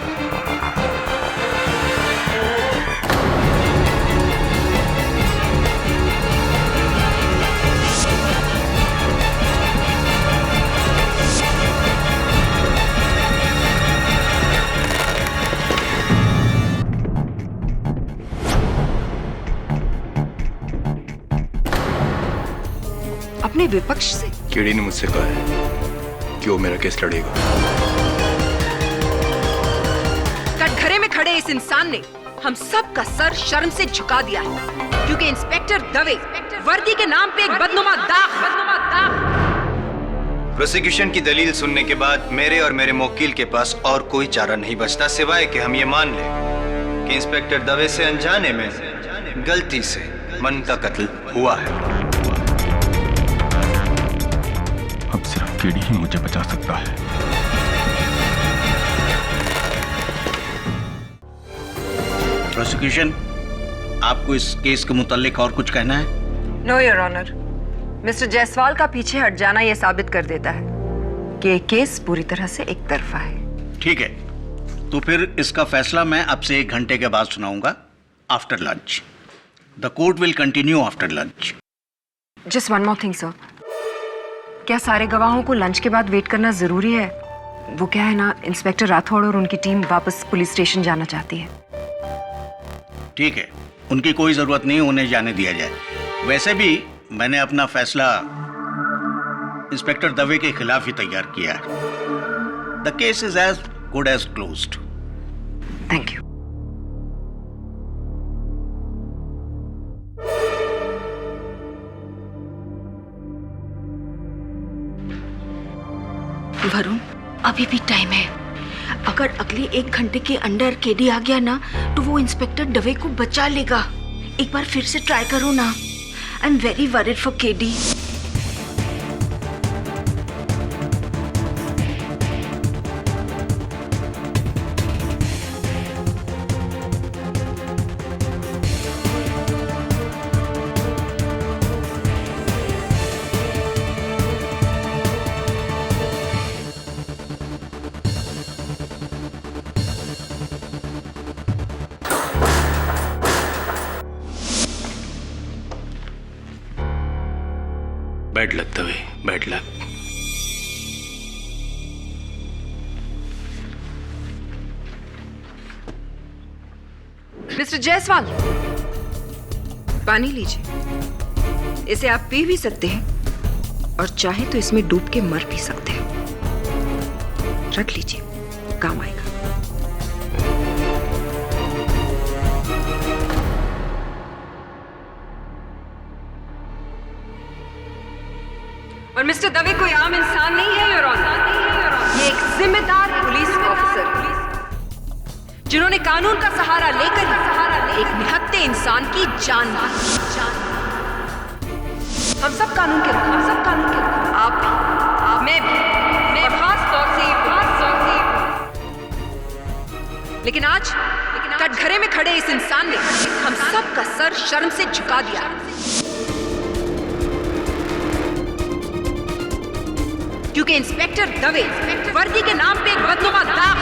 अपने विपक्ष से? केडी ने मुझसे कहा है कि वो मेरा केस लड़ेगा। कटघरे में खड़े इस इंसान ने हम सब का सर शर्म से झुका दिया है, क्योंकि इंस्पेक्टर दवे वर्दी के नाम पे एक बदनुमा दाग। प्रोसिक्यूशन की दलील सुनने के बाद मेरे और मेरे मुवक्किल के पास और कोई चारा नहीं बचता सिवाय कि हम ये मान लें कि इंस्पेक्टर दवे से अनजाने में गलती से मनन का कत्ल हुआ है। अब सिर्फ केडी ही मुझे बचा सकता है। प्रोसिक्यूशन, आपको इस केस के मुतालिक और कुछ कहना है? No your honour, mister Jaiswal का पीछे हट जाना यह साबित कर देता है कि ये केस पूरी तरह से एक तरफा है। ठीक है, तो फिर इसका फैसला मैं आपसे 1 घंटे के बाद सुनाऊंगा, after lunch. The court will continue after lunch. Just one more thing sir, क्या सारे गवाहों को लंच के बाद वेट करना जरूरी है? वो क्या है ना, इंस्पेक्टर राठौड़ और उनकी टीम वापस पुलिस स्टेशन जाना चाहती है। ठीक है, उनकी कोई जरूरत नहीं, उन्हें जाने दिया जाए। वैसे भी मैंने अपना फैसला इंस्पेक्टर दवे के खिलाफ ही तैयार किया है। The case is as good as closed. Thank you. Varun, अभी भी टाइम है। अगर अगले 1 घंटे के अंदर केडी आ गया ना, तो वो इंस्पेक्टर दवे को बचा लेगा। एक बार फिर से ट्राई करो ना। I am very worried for KD. Bad luck Dave, bad luck. Mister Jaiswal, पानी लीजिए। इसे आप पी भी सकते हैं और चाहे तो इसमें डूब के मर भी सकते हैं। रख लीजिए, काम आएगा। और मिस्टर दवे कोई आम इंसान नहीं है योर ऑनर। ये एक जिम्मेदार पुलिस ऑफिसर है, जिन्होंने कानून का सहारा लेकर एक निहत्थे इंसान की जान मारी। हम सब कानून के आप भी, मैं भी, और खास तौर से लेकिन आज कटघरे में खड़े इस इंसान ने हम सब का सर शर्म से झुका दिया। क्योंकि इंस्पेक्टर दवे वर्दी के नाम पे एक बदनुमा दाग।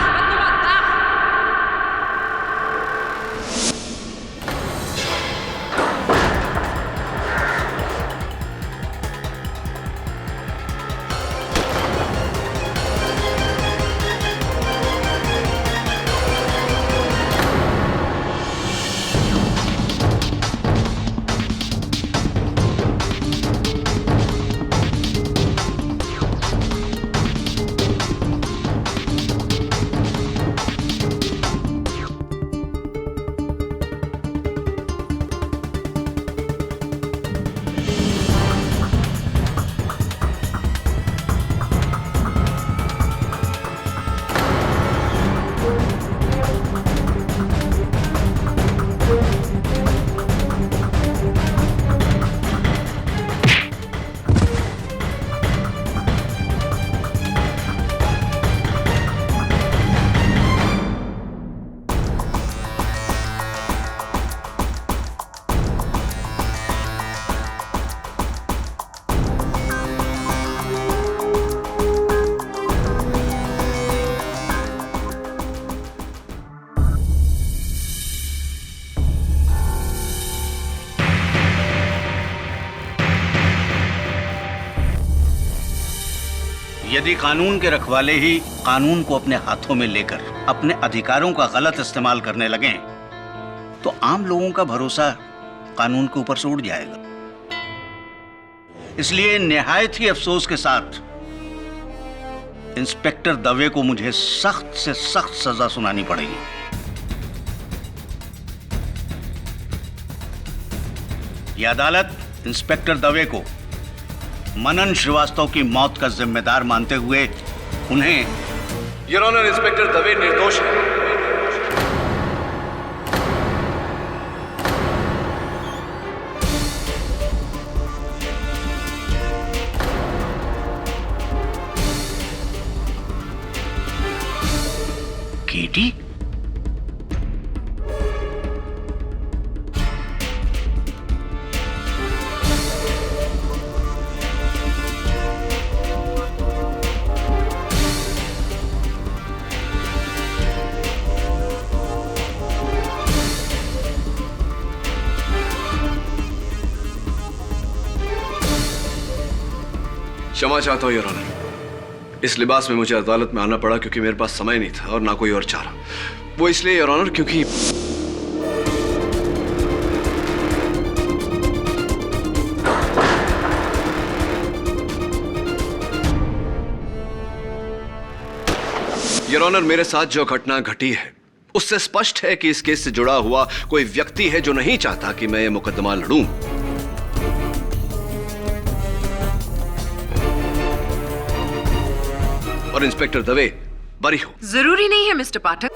यदि कानून के रखवाले ही कानून को अपने हाथों में लेकर अपने अधिकारों का गलत इस्तेमाल करने लगें, तो आम लोगों का भरोसा कानून के ऊपर से उड़ जाएगा। इसलिए निहायत ही अफसोस के साथ इंस्पेक्टर दवे को मुझे सख्त से सख्त सजा सुनानी पड़ेगी। यह अदालत इंस्पेक्टर दवे को मनन श्रीवास्तव की मौत का जिम्मेदार मानते हुए उन्हें योर ऑनर, इंस्पेक्टर दवे निर्दोष है। केटी? क्षमा चाहता हूं योर ऑनर। इस लिबास में मुझे अदालत में आना पड़ा क्योंकि मेरे पास समय नहीं था और ना कोई और चारा। वो इसलिए योर ऑनर क्योंकि योर ऑनर, मेरे साथ जो घटना घटी है उससे स्पष्ट है कि इस केस से जुड़ा हुआ कोई व्यक्ति है जो नहीं चाहता कि मैं ये मुकदमा लड़ूं। और इंस्पेक्टर दवे बरी हो। जरूरी नहीं है मिस्टर पाठक।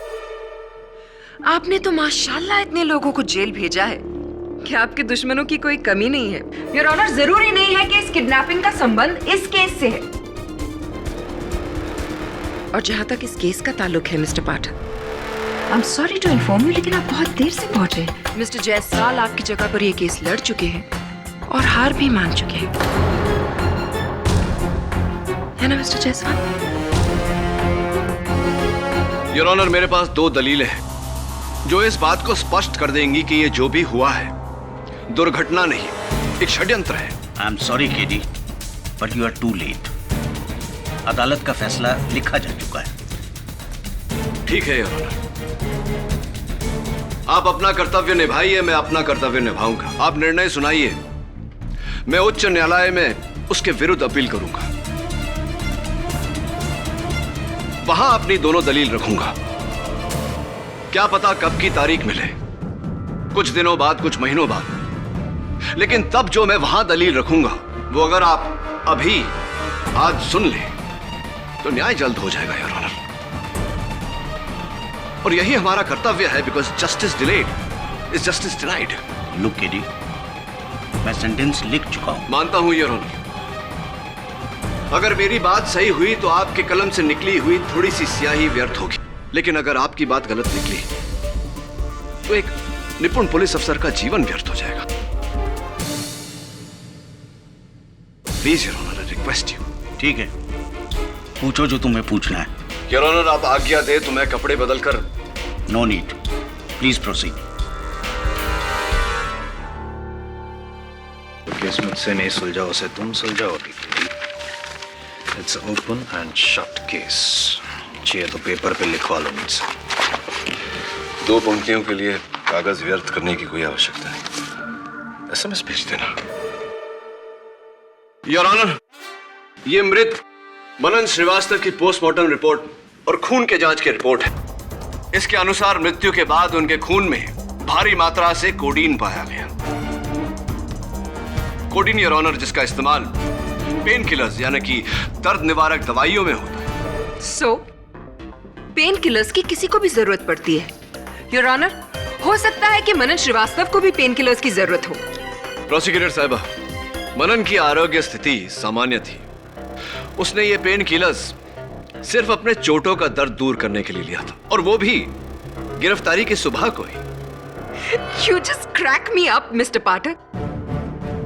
आपने तो माशाल्लाह इतने लोगों को जेल भेजा है कि आपके दुश्मनों की कोई कमी नहीं है। योर ऑनर, जरूरी नहीं है कि इस किडनैपिंग का संबंध इस केस से है। और जहां तक इस केस का ताल्लुक है mister Pathak, I am sorry to inform you, लेकिन आप बहुत देर से पहुंचे। मिस्टर जायसवाल आपकी जगह पर ये केस लड़ चुके हैं और हार भी मान चुके हैं, है ना मिस्टर जायसवाल? योर ऑनर, मेरे पास 2 दलीलें हैं जो इस बात को स्पष्ट कर देंगी कि ये जो भी हुआ है दुर्घटना नहीं, एक षड्यंत्र है। I am sorry KD, but you are too late. अदालत का फैसला लिखा जा चुका है। ठीक है योर ऑनर, आप अपना कर्तव्य निभाइए, मैं अपना कर्तव्य निभाऊंगा। आप निर्णय सुनाइए, मैं उच्च न्यायालय में उसके विरुद्ध अपील करूंगा, वहां अपनी दोनों दलील रखूंगा। क्या पता कब की तारीख मिले, कुछ दिनों बाद, कुछ महीनों बाद, लेकिन तब जो मैं वहां दलील रखूंगा वो अगर आप अभी आज सुन ले तो न्याय जल्द हो जाएगा योर ऑनर। और यही हमारा कर्तव्य है, because justice delayed is justice denied. Look KD, मैं सेंटेंस लिख चुका हूं। मानता हूं योर ऑनर, अगर मेरी बात सही हुई तो आपके कलम से निकली हुई थोड़ी सी स्याही व्यर्थ होगी, लेकिन अगर आपकी बात गलत निकली तो एक निपुण पुलिस अफसर का जीवन व्यर्थ हो जाएगा। Please your honour, I request you. ठीक है, पूछो जो तुम्हें पूछना है। योर ऑनर, आप आज्ञा दे तो मैं कपड़े बदलकर। No need, please proceed. Case मुझसे नहीं सुलझा, उसे तुम सुलझाओ। It's open and shut case. चाहिए तो पेपर पे लिखवा लो मुझसे। 2 पंक्तियों के लिए कागज व्यर्थ करने की कोई आवश्यकता नहीं। SMS भेज देना। योर ऑनर, ये मृत मनन श्रीवास्तव की पोस्टमार्टम रिपोर्ट और खून के जांच की रिपोर्ट है। इसके अनुसार मृत्यु के बाद उनके खून में भारी मात्रा से कोडीन पाया गया। कोडीन योर ऑनर, जिसका इस्तेमाल पेन किलर्स यानी कि दर्द निवारक दवाइयों में होता है। सो पेन किलर्स की किसी को भी जरूरत पड़ती है योर ऑनर। हो सकता है कि मनन श्रीवास्तव को भी पेन किलर्स की जरूरत हो। प्रोसिक्यूटर साहिबा, मनन की आरोग्य स्थिति सामान्य थी। उसने ये पेन किलर्स सिर्फ अपने चोटों का दर्द दूर करने के लिए लिया था, और वो भी गिरफ्तारी की सुबह को ही। You just crack me up, mister Pathak.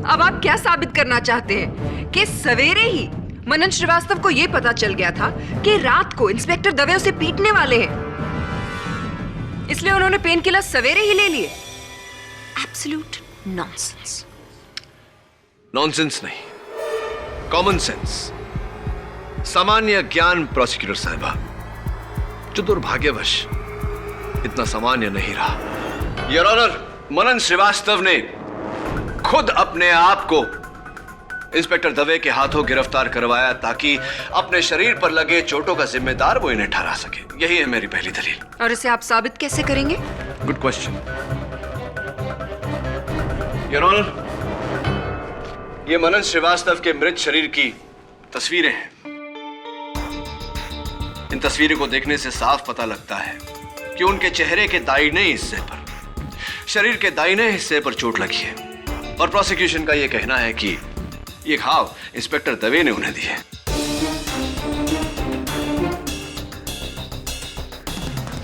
अब आप क्या साबित करना चाहते हैं कि सवेरे ही मनन श्रीवास्तव को यह पता चल गया था कि रात को इंस्पेक्टर दवे उसे पीटने वाले हैं, इसलिए उन्होंने पेन किलर सवेरे ही ले लिए? Absolute nonsense. नॉनसेंस नहीं, कॉमन सेंस, सामान्य ज्ञान प्रोसिक्यूटर साहिबा, जो दुर्भाग्यवश इतना सामान्य नहीं रहा। योर ऑनर, मनन श्रीवास्तव ने खुद अपने आप को इंस्पेक्टर दवे के हाथों गिरफ्तार करवाया ताकि अपने शरीर पर लगे चोटों का जिम्मेदार वो इन्हें ठहरा सके। यही है मेरी पहली दलील। और इसे आप साबित कैसे करेंगे? Good question your honour. ये मनन श्रीवास्तव के मृत शरीर की तस्वीरें हैं। इन तस्वीरों को देखने से साफ पता लगता है कि उनके चेहरे के दाहिने हिस्से पर, शरीर के दाहिने हिस्से पर चोट लगी है, और प्रोसिक्यूशन का यह कहना है कि ये घाव इंस्पेक्टर दवे ने उन्हें दी है।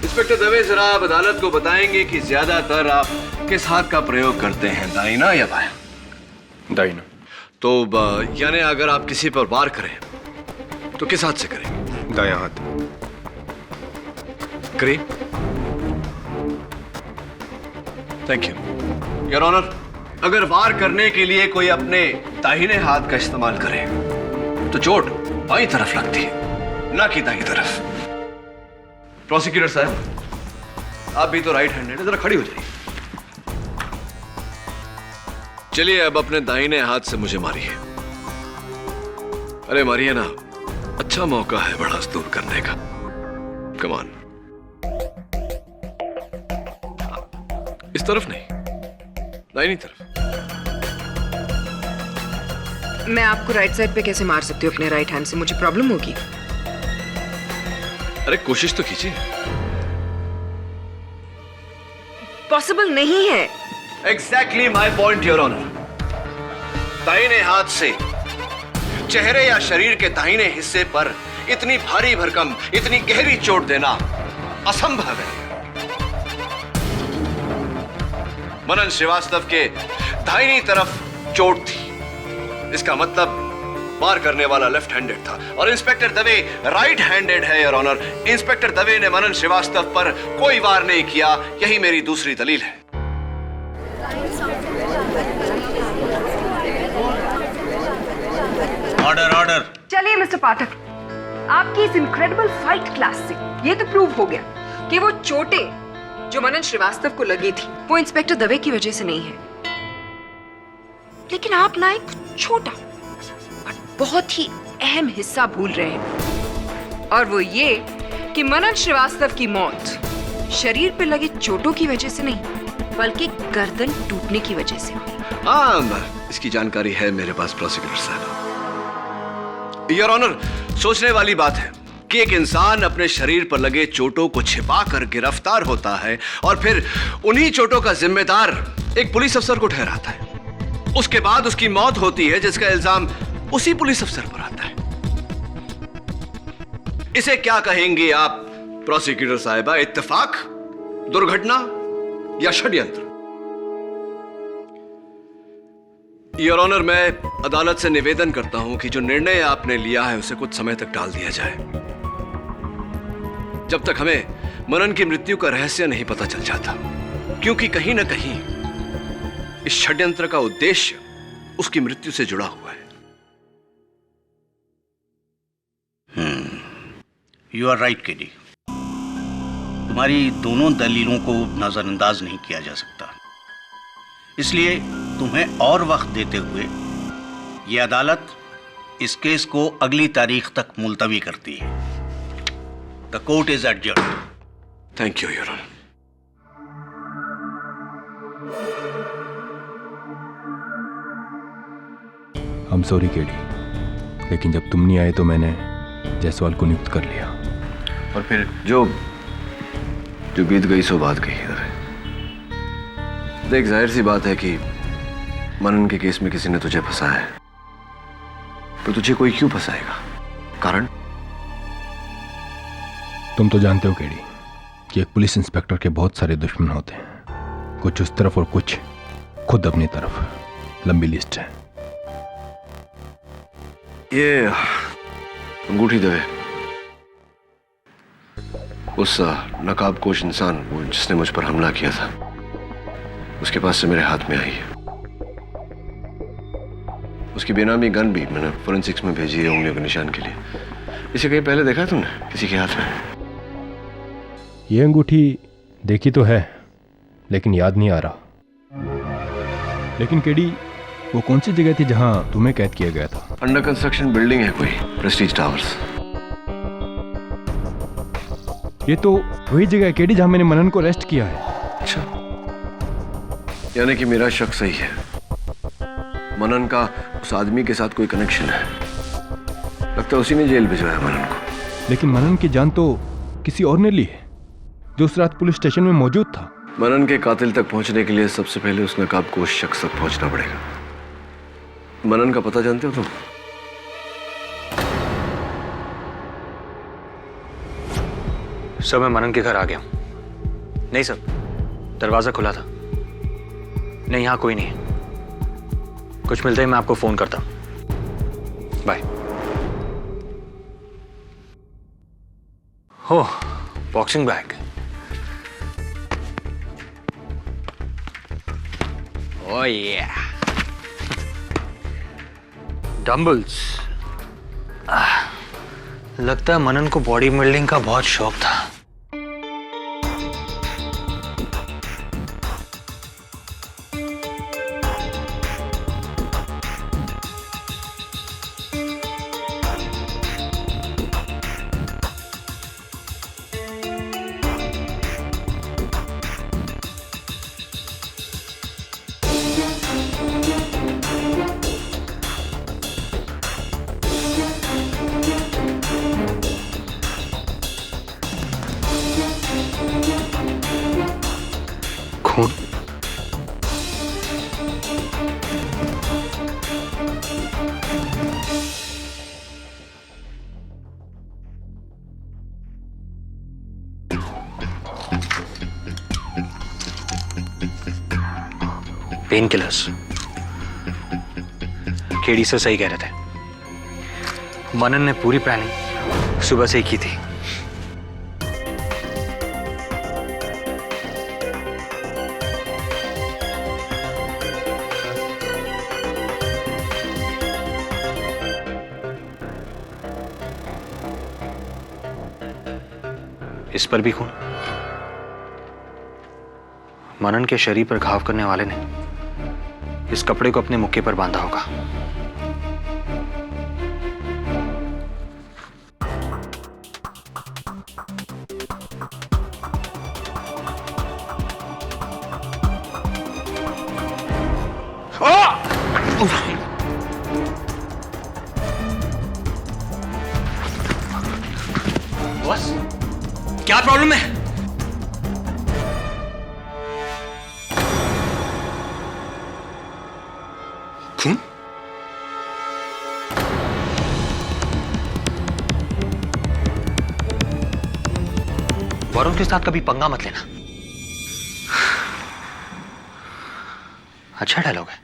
इंस्पेक्टर दवे, जरा आप अदालत को बताएंगे कि ज्यादातर आप किस हाथ का प्रयोग करते हैं, दाहिना या बायां? दाहिना। तो यानी अगर आप किसी पर वार करें तो किस हाथ से करें? दायां हाथ। करिए। Thank you your honour. अगर वार करने के लिए कोई अपने दाहिने हाथ का इस्तेमाल करे तो चोट बाईं तरफ लगती है, ना कि दाईं तरफ। प्रोसिक्यूटर साहब, आप भी तो राइट हैंडेड है, जरा खड़ी हो जाइए। चलिए अब अपने दाहिने हाथ से मुझे मारिए। अरे मारिए ना, अच्छा मौका है भड़ास दूर करने का। Come on. इस तरफ नहीं, दाहिनी तरफ। मैं आपको राइट साइड पे कैसे मार सकती हूँ अपने राइट हैंड से? मुझे प्रॉब्लम होगी। अरे कोशिश तो कीजिए। पॉसिबल नहीं है। Exactly my point your honour. दाहिने हाथ से चेहरे या शरीर के दाहिने हिस्से पर इतनी भारी भरकम, इतनी गहरी चोट देना असंभव है। मनन श्रीवास्तव के दाहिनी तरफ चोट थी, इसका मतलब वार करने वाला लेफ्ट हैंडेड था और इंस्पेक्टर दवे राइट हैंडेड है योर ऑनर। इंस्पेक्टर दवे ने मनन श्रीवास्तव पर कोई वार नहीं किया, यही मेरी दूसरी दलील है। Order order. चलिए मिस्टर पाठक, आपकी इस इनक्रेडिबल फाइट क्लास से ये तो प्रूव हो गया कि वो चोटें जो मनन श्रीवास्तव को लगी थी वो इंस्पेक्टर दवे की वजह से नहीं है। लेकिन आप ना एक छोटा और बहुत ही अहम हिस्सा भूल रहे हैं, और वो ये कि मनन श्रीवास्तव की मौत शरीर पे लगे चोटों की वजह से नहीं बल्कि गर्दन टूटने की वजह से हुई। हाँ, इसकी जानकारी है मेरे पास प्रोसिक्यूटर साहब। योर ऑनर, सोचने वाली बात है कि एक इंसान अपने शरीर पर लगे चोटों को छिपाकर गिरफ्तार होता है और फिर उन्हीं चोटों का जिम्मेदार एक पुलिस अफसर को ठहराता है। उसके बाद उसकी मौत होती है जिसका इल्जाम उसी पुलिस अफसर पर आता है। इसे क्या कहेंगे आप प्रोसिक्यूटर साहिबा? इत्तेफाक, दुर्घटना या षड्यंत्र? योर ऑनर, मैं अदालत से निवेदन करता हूं कि जो निर्णय आपने लिया है उसे कुछ समय तक टाल दिया जाए, जब तक हमें मनन की मृत्यु का रहस्य नहीं पता चल जाता, क्योंकि कहीं ना कहीं इस षड्यंत्र का उद्देश्य उसकी मृत्यु से जुड़ा हुआ है। You are right KD. तुम्हारी दोनों दलीलों को नजरअंदाज नहीं किया जा सकता, इसलिए तुम्हें और वक्त देते हुए यह अदालत इस केस को अगली तारीख तक मुलतवी करती है। The court is adjourned. Thank you your honour. I am sorry KD, लेकिन जब तुम नहीं आए तो मैंने जायसवाल को नियुक्त कर लिया। और फिर जो बीत गई सो बात गई। देख, जाहिर सी बात है कि मनन के केस में किसी ने तुझे फंसाया है, पर तुझे कोई क्यों फंसाएगा? कारण? तुम तो जानते हो केडी कि एक पुलिस इंस्पेक्टर के बहुत सारे दुश्मन होते हैं, कुछ उस तरफ और कुछ खुद अपनी तरफ। लंबी लिस्ट है। ये अंगूठी दवे, उस नकाबपोश इंसान वो जिसने मुझ पर हमला किया था, उसके पास से मेरे हाथ में आई है। उसकी बेनामी गन भी मैंने फोरेंसिक्स में भेजी है उंगलियों के निशान के लिए। इसे कहीं पहले देखा है तुमने किसी के हाथ में? ये अंगूठी देखी तो है, लेकिन याद नहीं आ रहा। लेकिन केडी, वो कौन सी जगह थी जहां तुम्हें कैद किया गया था? अंडर कंस्ट्रक्शन बिल्डिंग है कोई, प्रेस्टीज टावर्स। ये तो वही जगह है केडी जहां मैंने मनन को अरेस्ट किया है। अच्छा, यानी कि मेरा शक सही है। मनन का उस आदमी के साथ कोई कनेक्शन है। लगता है उसी ने जेल भिजवाया मनन को। लेकिन मनन की जान तो किसी और ने ली है, जो उस रात पुलिस स्टेशन में मौजूद था। मनन के कातिल तक पहुंचने के लिए सबसे पहले उस नकाबपोश शख्स तक पहुंचना पड़ेगा। मनन का पता जानते हो तुम? सर, मैं मनन के घर आ गया हूं। नहीं सर, दरवाजा खुला था। नहीं, यहां कोई नहीं है। कुछ मिलते ही मैं आपको फोन करता हूं। बाय। हो, बॉक्सिंग बैग। ओह या, डंबल्स, लगता है मनन को बॉडी बिल्डिंग का बहुत शौक था। खून। Pain killers. केडी से सही कह रहे थे। मनन ने पूरी प्लानिंग सुबह से ही की थी। इस पर भी खून। मनन के शरीर पर घाव करने वाले ने इस कपड़े को अपने मुक्के पर बांधा होगा। बॉस, क्या प्रॉब्लम है? खून? वरुण के साथ कभी पंगा मत लेना। अच्छा डायलॉग है।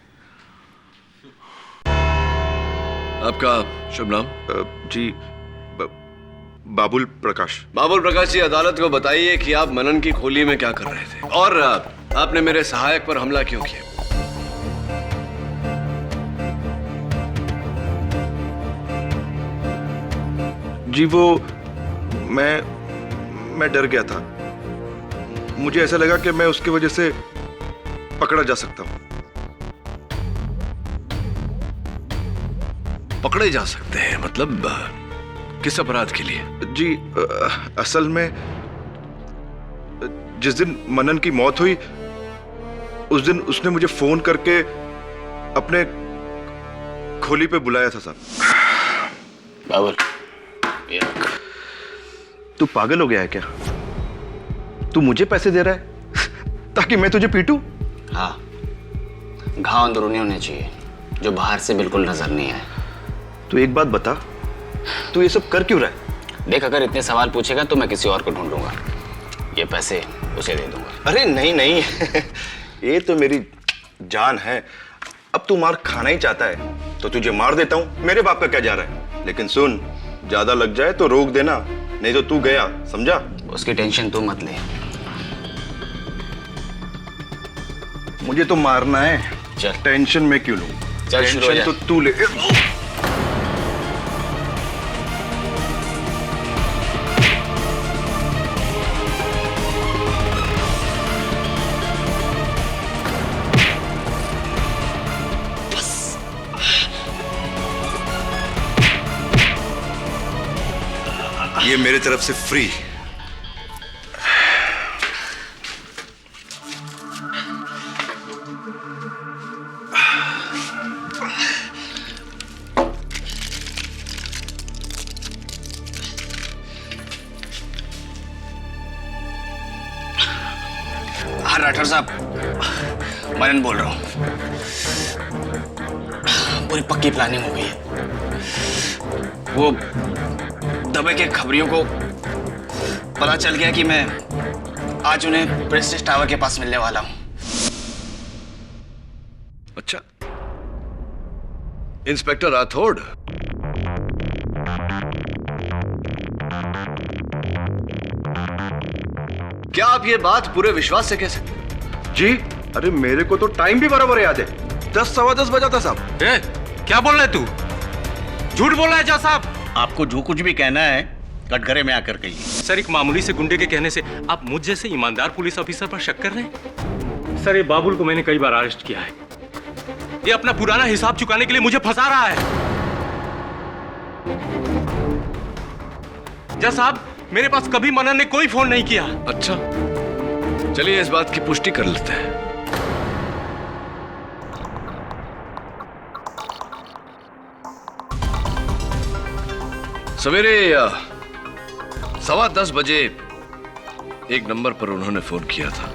आपका शुभ नाम? जी बाबुल प्रकाश। बाबुल प्रकाश जी, अदालत को बताइए कि आप मनन की खोली में क्या कर रहे थे और आपने मेरे सहायक पर हमला क्यों किया? जी वो मैं डर गया था। मुझे ऐसा लगा कि मैं उसकी वजह से पकड़ा जा सकता हूं। पकड़े जा सकते हैं? मतलब किस अपराध के लिए? जी असल में जिस दिन मनन की मौत हुई उस दिन उसने मुझे फोन करके अपने खोली पे बुलाया था साहब। बाबुल, तू पागल हो गया है क्या? तू मुझे पैसे दे रहा है ताकि मैं तुझे पीटूं? हाँ, घाव अंदरूनी होने चाहिए जो बाहर से बिल्कुल नजर नहीं आए। तू एक बात बता, तू ये सब कर क्यों रहा है? देख, अगर इतने सवाल पूछेगा तो मैं किसी और को ढूंढूंगा। ये पैसे उसे दे दूंगा। अरे नहीं नहीं ये तो मेरी जान है। अब तू मार खाना ही चाहता है तो तुझे मार देता हूं। मेरे बाप का क्या जा रहा है? लेकिन सुन, ज्यादा लग जाए तो रोक देना, नहीं तो तू गया, समझा? उसकी टेंशन तू मत ले। मुझे तो मारना है। चल, टेंशन मैं क्यों लूं? चल, शुरू हो जा। टेंशन तो तू ले। ये मेरे तरफ से फ्री। हाँ राठौर साहब, मनन बोल रहा हूं। पूरी पक्की प्लानिंग हो गई है। वो दबे के खबरियों को पता चल गया कि मैं आज उन्हें प्रेस्टीज टावर के पास मिलने वाला हूं। अच्छा, इंस्पेक्टर राठौड़, क्या आप ये बात पूरे विश्वास से कह सकते? जी अरे मेरे को तो टाइम भी बराबर याद है। 10 सवा 10 बजा था साहब। क्या बोल रहा है तू? झूठ बोल रहा है जज साहब। आपको जो कुछ भी कहना है कटघरे में आकर कहिए। सर, एक मामूली से गुंडे के कहने से आप मुझ जैसे ईमानदार पुलिस ऑफिसर पर शक कर रहे हैं? सर, ये बाबुल को मैंने कई बार अरेस्ट किया है। ये अपना पुराना हिसाब चुकाने के लिए मुझे फंसा रहा है। जज साहब, मेरे पास कभी मनन ने कोई फोन नहीं किया। अच्छा, चलिए इस बात की पुष्टि कर लेते हैं। सवेरे 10:15 बजे एक नंबर पर उन्होंने फोन किया था।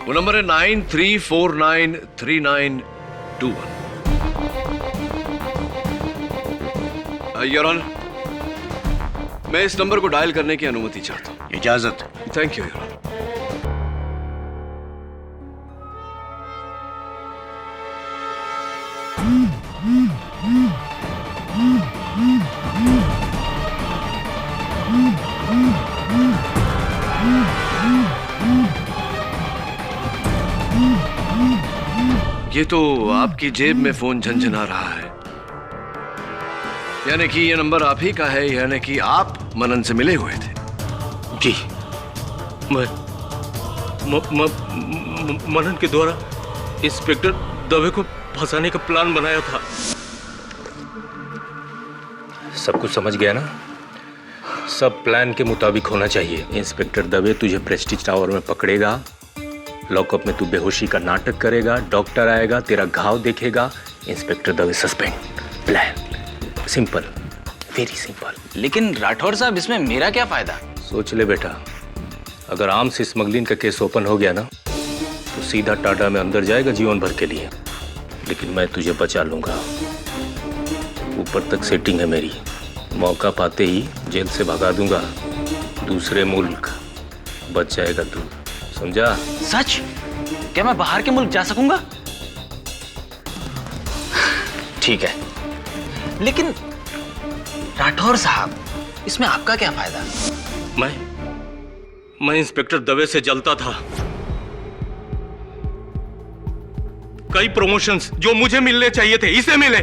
वो नंबर है 93493921। योर ऑनर, मैं इस नंबर को डायल करने की अनुमति चाहता हूं। इजाजत। Thank you your honour. ये तो आपकी जेब में फोन झनझना रहा है, यानी कि ये नंबर आप ही का है, यानी कि आप मनन से मिले हुए थे। जी, मनन के द्वारा इंस्पेक्टर दवे को फंसाने का प्लान बनाया था। सब कुछ समझ गया ना? सब प्लान के मुताबिक होना चाहिए। इंस्पेक्टर दवे तुझे प्रेस्टीज टावर में पकड़ेगा, लॉकअप में तू बेहोशी का नाटक करेगा, डॉक्टर आएगा, तेरा घाव देखेगा, inspector Dave suspend. Plan simple, very simple. लेकिन राठौर साहब, इसमें मेरा क्या फायदा? सोच ले बेटा, अगर आर्म्स स्मगलिंग का केस ओपन हो गया ना तो सीधा टाटा में अंदर जाएगा जीवन भर के लिए। लेकिन मैं तुझे बचा लूंगा। ऊपर तक सेटिंग है मेरी, मौका पाते ही जेल से भगा दूंगा। दूसरे मुल्क बच जाएगा तू, समझा? सच? क्या मैं बाहर के मुल्क जा सकूंगा? ठीक है, लेकिन राठौर साहब, इसमें आपका क्या फायदा? मैं इंस्पेक्टर दवे से जलता था। कई प्रमोशंस जो मुझे मिलने चाहिए थे इसे मिले।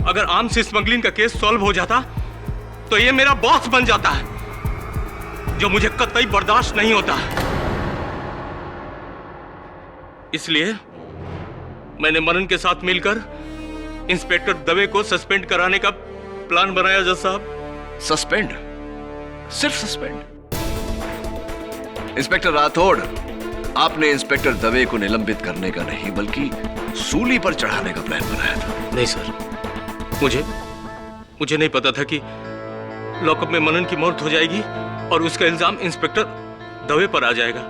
अगर आर्म्स स्मगलिंग का केस सॉल्व हो जाता तो ये मेरा बॉस बन जाता है, जो मुझे कतई बर्दाश्त नहीं होता। इसलिए मैंने मनन के साथ मिलकर इंस्पेक्टर दवे को सस्पेंड कराने का प्लान बनाया। जज साहब, सस्पेंड? सिर्फ सस्पेंड? इंस्पेक्टर राठौड़, आपने इंस्पेक्टर दवे को निलंबित करने का नहीं बल्कि सूली पर चढ़ाने का प्लान बनाया था। नहीं सर, मुझे नहीं पता था कि लॉकअप में मनन की मौत हो जाएगी और उसका इल्जाम इंस्पेक्टर दवे पर आ जाएगा।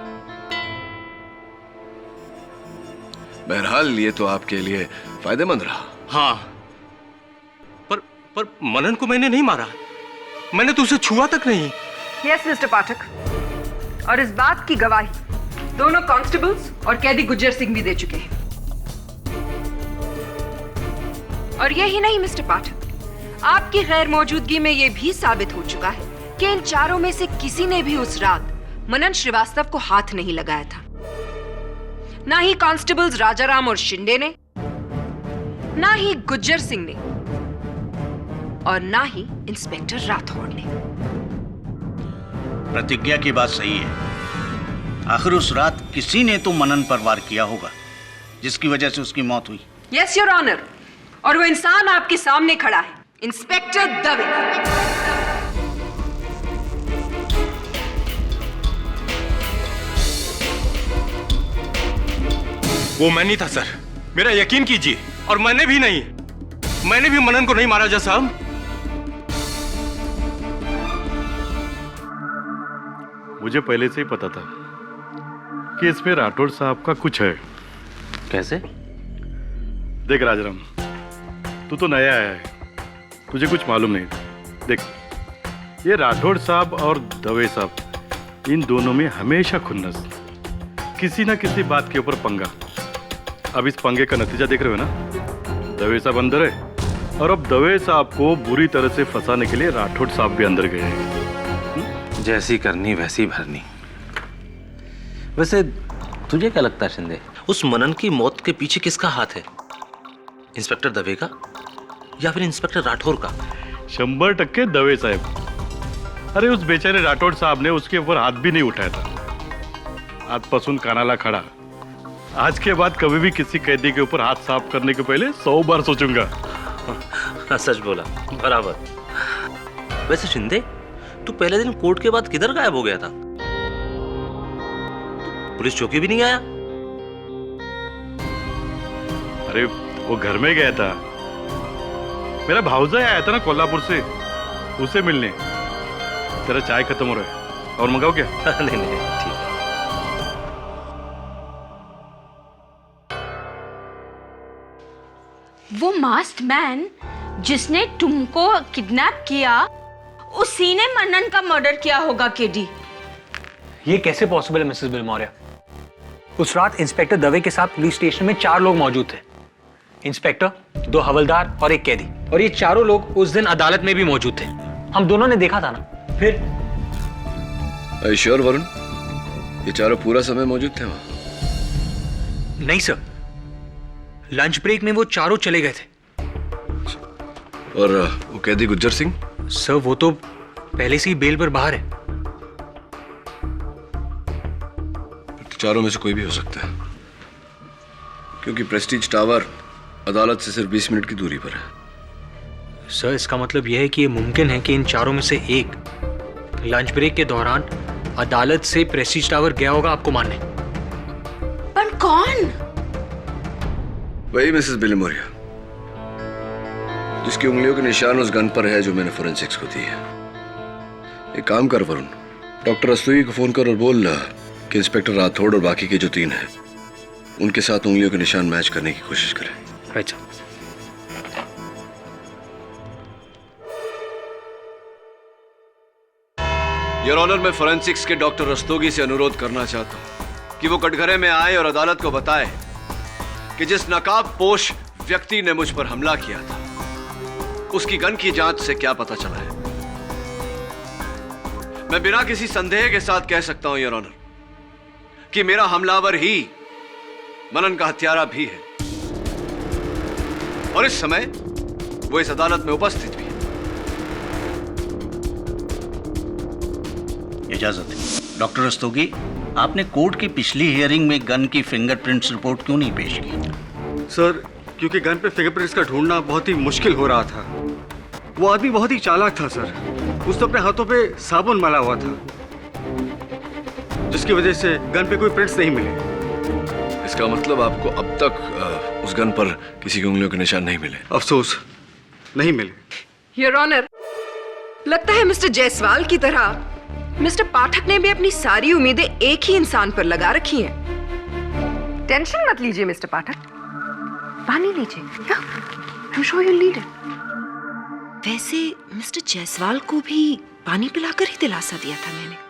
बहरहाल ये तो आपके लिए फायदेमंद रहा। हाँ, पर मनन को मैंने नहीं मारा, मैंने तो उसे छुआ तक नहीं। यस मिस्टर पाठक, और इस बात की गवाही दोनों कांस्टेबल्स और कैदी गुज्जर सिंह भी दे चुके हैं। और यही नहीं मिस्टर पाठक, आपकी गैर मौजूदगी में यह भी साबित हो चुका है कि इन चारों में से किसी ने भी उस रात मनन श्रीवास्तव को हाथ नहीं लगाया था। ना ही कांस्टेबल्स राजाराम और शिंदे ने, ना ही गुज्जर सिंह ने, और ना ही इंस्पेक्टर राठौड़ ने। प्रतिज्ञा की बात सही है। आखिर उस रात किसी ने तो मनन पर वार किया होगा, जिसकी वजह से उसकी मौत हुई। यस योर ऑनर, और वो इंसान आपके सामने खड़ा है, इंस्पेक्टर दवे। वो मैं नहीं था सर, मेरा यकीन कीजिए। और मैंने भी मनन को नहीं मारा। जज साहब, मुझे पहले से ही पता था कि इसमें राठौड़ साहब का कुछ है। कैसे? देख राजाराम, तू तो नया आया है, तुझे कुछ मालूम नहीं। देख, ये राठौड़ साहब और दवे साहब, इन दोनों में हमेशा खुन्नस, किसी ना किसी बात के ऊपर पंगा। अब इस पंगे का नतीजा देख रहे हो ना? दवे साहब अंदर है, और अब दवे साहब को बुरी तरह से फंसाने के लिए राठौड़ साहब भी अंदर गए हैं। जैसी करनी वैसी भरनी। वैसे तुझे क्या लगता है शिंदे, उस मनन की मौत के पीछे किसका हाथ है? इंस्पेक्टर दवे का या फिर इंस्पेक्टर राठौर का? 100% दवे साहेब. अरे उस बेचारे राठौड़ साहब ने उसके ऊपर हाथ भी नहीं उठाया था. आजपासून कानाला खड़ा. आज के बाद कभी भी किसी कैदी के ऊपर हाथ साफ करने के पहले 100 बार सोचूंगा. सच बोला, बराबर. वैसे शिंदे, तू पहले दिन कोर्ट के बाद किधर गायब हो गया था? पुलिस चौकी भी नहीं आया? अरे वो घर में गया था. मेरा भाऊजा आया था ना कोल्हापुर से, उसे मिलने. तेरा चाय खत्म हो रहा है, और मंगाओ क्या? नहीं नहीं ठीक है. वो मास्क्ड मैन जिसने तुमको किडनैप किया, उसी ने मनन का मर्डर किया होगा केडी. ये कैसे पॉसिबल है मिसेस बिलमोरिया? उस रात इंस्पेक्टर दवे के साथ पुलिस स्टेशन में 4 लोग मौजूद थे. इंस्पेक्टर, 2 हवलदार और 1 कैदी. और ये चारों लोग उस दिन अदालत में भी मौजूद थे. हम दोनों ने देखा था ना. फिर Are you sure, वरुण? ये चारों पूरा समय मौजूद थे वहां? नहीं सर, लंच ब्रेक में वो चारों चले गए थे. और वो कैदी गुज्जर सिंह? सर वो तो पहले से ही बेल पर बाहर है. तो चारों में से कोई भी हो सकता है, क्योंकि प्रेस्टीज टावर अदालत से सिर्फ 20 मिनट की दूरी पर है. सर इसका मतलब यह है कि यह मुमकिन है कि इन चारों में से एक लंच ब्रेक के दौरान अदालत से प्रेस्टीज टावर गया होगा आपको मारने. पर कौन? वही मिसेस बिलमोरिया, जिसकी उंगलियों के निशान उस गन पर है जो मैंने फोरेंसिक्स को दी है. एक काम कर वरुण, डॉक्टर रस्तोगी को फोन कर और बोल कि इंस्पेक्टर राठौड़ और बाकी के जो 3 हैं उनके साथ उंगलियों के निशान मैच करने की कोशिश करें. अच्छा. योर ऑनर, मैं फोरेंसिक्स के डॉक्टर रस्तोगी से अनुरोध करना चाहता हूं कि वो कटघरे में आए और अदालत को बताए कि जिस नकाबपोश व्यक्ति ने मुझ पर हमला किया था उसकी गन की जांच से क्या पता चला है. मैं बिना किसी संदेह के साथ कह सकता हूं योर ऑनर कि मेरा हमलावर ही मनन का हत्यारा भी है, और इस समय वो इस अदालत में उपस्थित भी है. इजाजत है। डॉक्टर रस्तोगी, आपने कोर्ट की पिछली हियरिंग में गन की फिंगरप्रिंट्स रिपोर्ट क्यों नहीं पेश की? सर, क्योंकि गन पे फिंगरप्रिंट्स का ढूंढना बहुत ही मुश्किल हो रहा था. वो आदमी बहुत ही चालाक था सर. उसने अपने हाथों पे साबुन मला हुआ था, जिसकी वजह से गन पे कोई प्रिंट्स नहीं मिले. इसका मतलब आपको अब तक उस गन पर किसी की उंगलियों के निशान नहीं मिले? अफसोस, नहीं मिले. योर ऑनर, लगता है मिस्टर जायसवाल की तरह मिस्टर पाठक ने भी अपनी सारी उम्मीदें एक ही इंसान पर लगा रखी हैं. टेंशन मत लीजिए मिस्टर पाठक, पानी लीजिए. I'm sure you'll need it. वैसे मिस्टर जायसवाल को भी पानी पिलाकर ही दिलासा दिया था मैंने.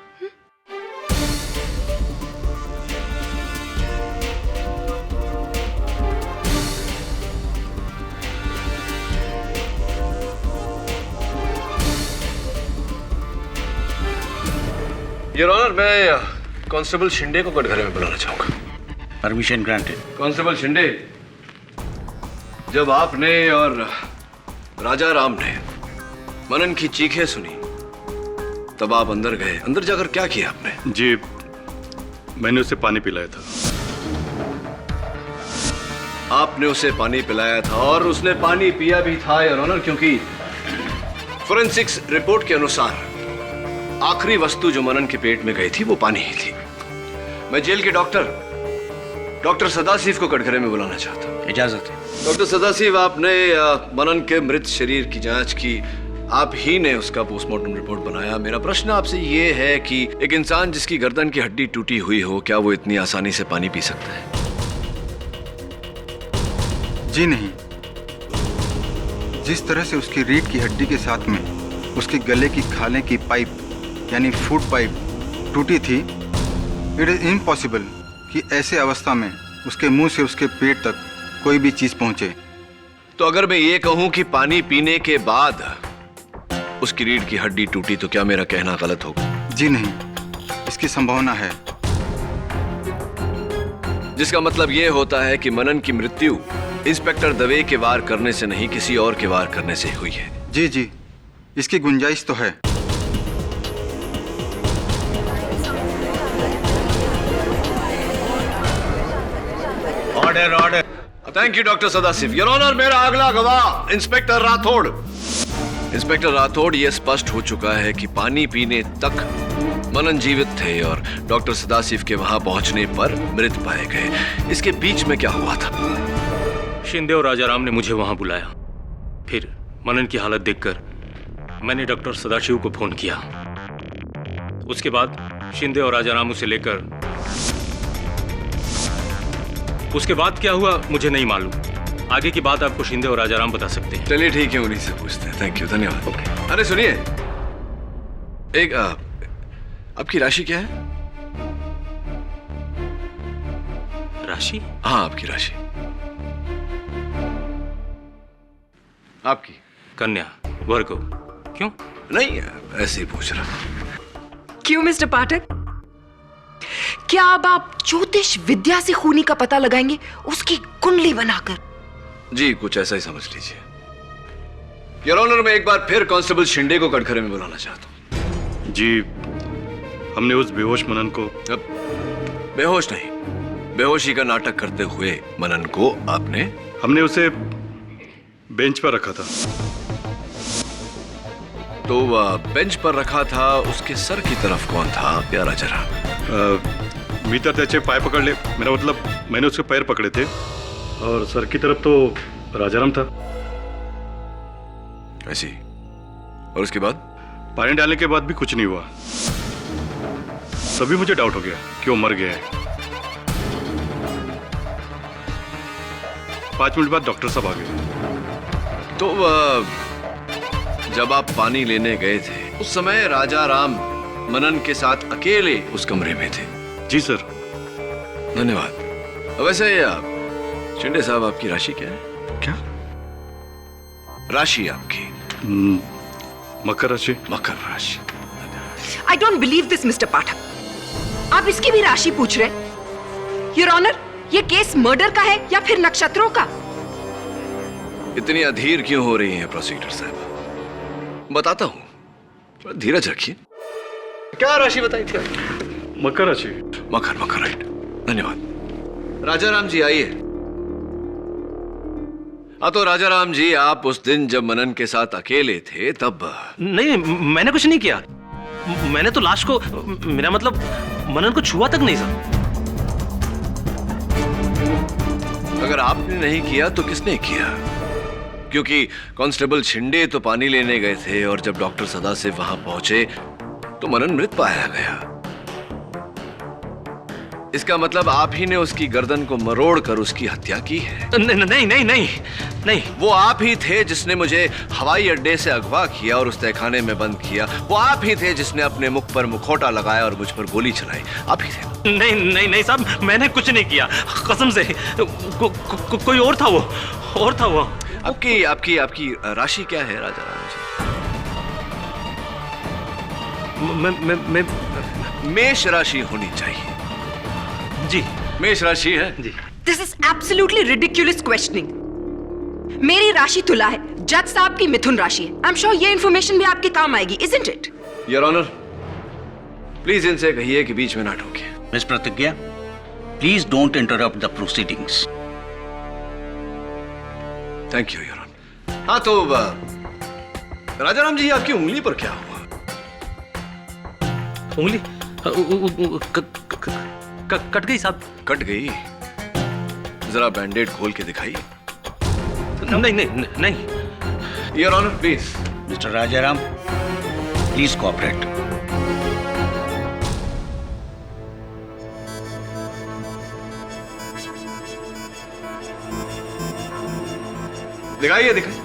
योर ऑनर, मैं कांस्टेबल शिंदे को कटघरे में बुलाना चाहूंगा. Permission granted. कांस्टेबल शिंदे, जब आपने और राजा राम ने मनन की चीखें सुनी तब आप अंदर गए. अंदर जाकर क्या किया आपने? जी, मैंने उसे पानी पिलाया था. आपने उसे पानी पिलाया था और उसने पानी पिया भी था योर ऑनर, क्योंकि फोरेंसिक्स रिपोर्ट के अनुसार आखिरी वस्तु जो मनन के पेट में गई थी वो पानी ही थी. मैं जेल के डॉक्टर सदाशिव को कटघरे में बुलाना चाहता हूँ. इजाजत है. डॉक्टर सदाशिव, आपने मनन के मृत शरीर की जांच की, आप ही ने उसका पोस्टमार्टम रिपोर्ट बनाया. मेरा प्रश्न आपसे ये है कि एक इंसान जिसकी गर्दन की हड्डी टूटी हुई हो, क्या वो इतनी आसानी से पानी पी सकता है? जी नहीं. जिस तरह से उसकी रीढ़ की हड्डी के साथ में उसके गले की खाने की पाइप यानी फूड पाइप टूटी थी, इट इज इम्पॉसिबल कि ऐसे अवस्था में उसके मुंह से उसके पेट तक कोई भी चीज पहुंचे. तो अगर मैं ये कहूं कि पानी पीने के बाद उसकी रीढ़ की हड्डी टूटी, तो क्या मेरा कहना गलत होगा? जी नहीं, इसकी संभावना है. जिसका मतलब यह होता है कि मनन की मृत्यु इंस्पेक्टर दवे के वार करने से नहीं, किसी और के वार करने से हुई है। जी जी, इसकी गुंजाइश तो है। Order order. Thank you doctor Sadashiv. Your honour, मेरा अगला गवाह इंस्पेक्टर राठौड़। इंस्पेक्टर राठौड़, यह स्पष्ट हो चुका है कि पानी पीने तक मनन जीवित थे और डॉक्टर सदाशिव के वहां पहुंचने पर मृत पाए गए। इसके बीच में क्या हुआ था? शिंदे और राजाराम ने मुझे वहां बुलाया। फिर मनन की हालत देखकर मैंने डॉक्टर सदाशिव को फोन किया। उसके बाद शिंदे और राजाराम उसे लेकर, उसके बाद क्या हुआ मुझे नहीं मालूम। आगे की बात आपको शिंदे और राजाराम बता सकते हैं। चलिए ठीक है, उन्हीं से पूछते हैं। थैंक यू, धन्यवाद। ओके। अरे सुनिए, एक आपकी राशि क्या है? राशि? हाँ, आपकी राशि। आपकी? कन्या, वर्गो। क्यों? नहीं, ऐसे ही पूछ रहा। क्यों मिस्टर पाठक? क्या अब आप ज्योतिष विद्या से खूनी का पता लगाएंगे, उसकी कुंडली बनाकर? जी, कुछ ऐसा ही समझ लीजिए। योर ऑनर, मैं एक बार फिर कांस्टेबल शिंदे को कटघरे में बुलाना चाहता हूँ। जी, हमने उस बेहोश मनन को... बेहोश नहीं, बेहोशी का नाटक करते हुए मनन को आपने... हमने उसे बेंच पर रखा था। तो बेंच पर रखा था, उसके सर की तरफ कौन था? प्यारा जरा। भीतर त्याचे पाय पकड़ ले, मेरा मतलब मैंने उसके पैर पकड़े थे और सर की तरफ तो राजाराम था। ऐसी? और उसके बाद? पानी डालने के बाद भी कुछ नहीं हुआ। तभी मुझे डाउट हो गया कि वो मर गया है। 5 मिनट बाद डॉक्टर साहब आ गए। तो जब आप पानी लेने गए थे उस समय राजाराम मनन के साथ अकेले उस कमरे में थे? जी सर। धन्यवाद। वैसे शिंदे साहब, आपकी राशि क्या है? क्या राशि आपकी? मकर राशि। मकर राशि। I don't believe this mister Pathak. आप इसकी भी राशि पूछ रहे? योर ऑनर, ये केस मर्डर का है या फिर नक्षत्रों का? इतनी अधीर क्यों हो रही हैं प्रोसिक्यूटर साहब? बताता हूं, थोड़ा धीरज रखिए। क्या राशि बताई थी? मकर राशि। मकर, मकर, राइट। धन्यवाद। राजाराम जी आइए। तो राजाराम जी, आप उस दिन जब मनन के साथ अकेले थे तब... नहीं, मैंने कुछ नहीं किया। मैंने तो लाश को, मेरा मतलब मनन को छुआ तक नहीं सर। अगर आपने नहीं किया तो किसने किया? क्योंकि कांस्टेबल शिंदे तो पानी लेने गए थे और जब डॉक्टर सदाशिव वहां पहुंचे तो मनन मृत पाया गया। इसका मतलब आप ही ने उसकी गर्दन को मरोड़ कर उसकी हत्या की है? नहीं नहीं नहीं नहीं नहीं। वो आप ही थे जिसने मुझे हवाई अड्डे से अगवा किया और उस तहखाने में बंद किया। वो आप ही थे जिसने अपने मुख पर मुखौटा लगाया और मुझ पर गोली चलाई। आप ही थे। नहीं नहीं नहीं साहब, मैंने कुछ नहीं किया, कसम से। कोई और था, वो और था। वो आपकी आपकी आपकी राशि क्या है राजाराम जी? मेष राशि होनी चाहिए। जी, मेष राशि है। जी। This is absolutely ridiculous questioning. मेरी राशि तुला है, जज साहब की मिथुन राशि है। आई एम श्योर ये इंफॉर्मेशन भी आपके काम आएगी, isn't it? Your honour, please इनसे कहिए कि बीच में ना टोके। Miss Pratigya, please don't interrupt the proceedings. Thank you your honour. हाँ तो राजाराम जी, आपकी उंगली पर क्या हुआ? उंगली कट गई साहब। कट गई? जरा बैंडेड खोल के दिखाइए। नहीं नहीं नहीं। Your honour please. Mister Rajaram, please cooperate. दिखाइए दिखाइए।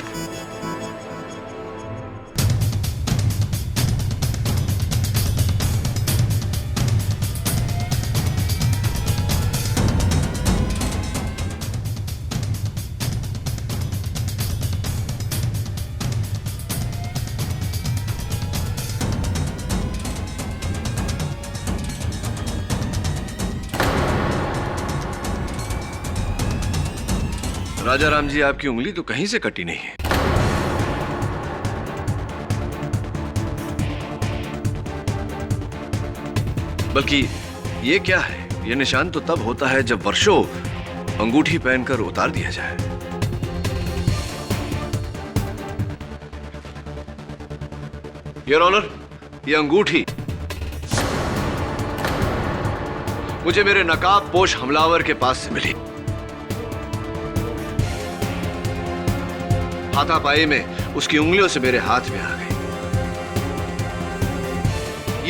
राजा राम जी, आपकी उंगली तो कहीं से कटी नहीं है। बल्कि ये क्या है? ये निशान तो तब होता है जब वर्षों अंगूठी पहनकर उतार दिया जाए। योर ऑनर, ये अंगूठी मुझे मेरे नकाब पोश हमलावर के पास से मिली। हाथापाई में उसकी उंगलियों से मेरे हाथ में आ गई।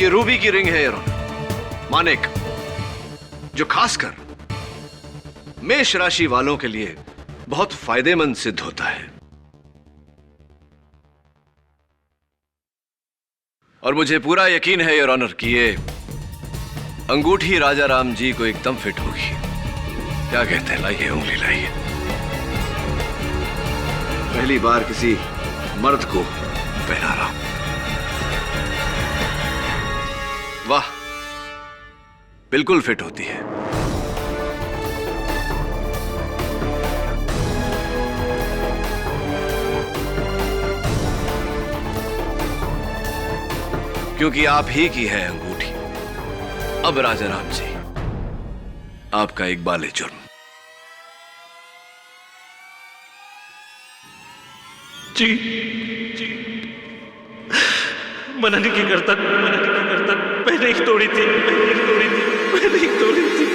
ये रूबी की रिंग है योर ऑनर, मानिक, जो खासकर मेष राशि वालों के लिए बहुत फायदेमंद सिद्ध होता है। और मुझे पूरा यकीन है योर ऑनर कि ये अंगूठी राजा राम जी को एकदम फिट होगी। क्या कहते हैं? लाइए उंगली लाइए। पहली बार किसी मर्द को पहना रहा हूं। वाह, बिल्कुल फिट होती है। क्योंकि आप ही की है अंगूठी। अब राजा राम जी, आपका इकबाल जुर्म। जी जी, मनन की गर्दन मैंने ही तोड़ी थी, मैंने ही तोड़ी थी।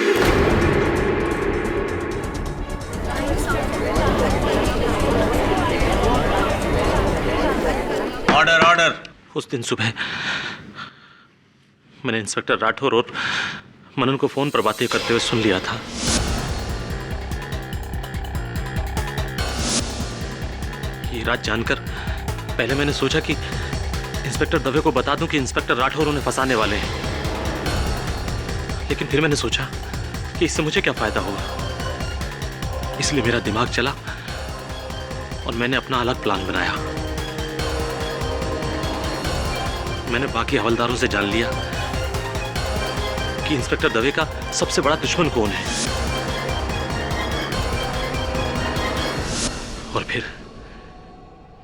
Order order. उस दिन सुबह मैंने इंस्पेक्टर राठौर और मनन को फोन पर बातें करते हुए सुन लिया था। ये रात जानकर पहले मैंने सोचा कि इंस्पेक्टर दवे को बता दूं कि इंस्पेक्टर राठौर उन्हें फंसाने वाले हैं, लेकिन फिर मैंने सोचा कि इससे मुझे क्या फायदा होगा। इसलिए मेरा दिमाग चला और मैंने अपना अलग प्लान बनाया। मैंने बाकी हवलदारों से जान लिया कि इंस्पेक्टर दवे का सबसे बड़ा दुश्मन कौन है, और फिर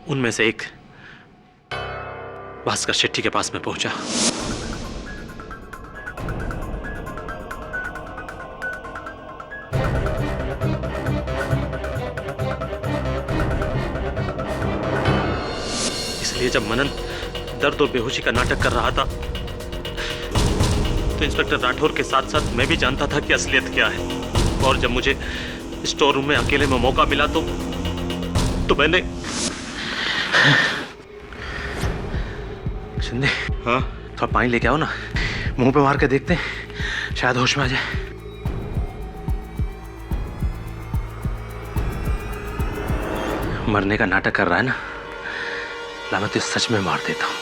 उनमें से एक भास्कर शेट्टी के पास में पहुंचा। इसलिए जब मनन दर्द और बेहोशी का नाटक कर रहा था तो इंस्पेक्टर राठौर के साथ साथ मैं भी जानता था कि असलियत क्या है। और जब मुझे स्टोर रूम में अकेले में मौका मिला तो मैंने शिंदे, हाँ, थोड़ा पानी लेके आओ ना, मुंह पे मार के देखते हैं, शायद होश में आ जाए। मरने का नाटक कर रहा है ना, ला मैं तो सच में मार देता हूं।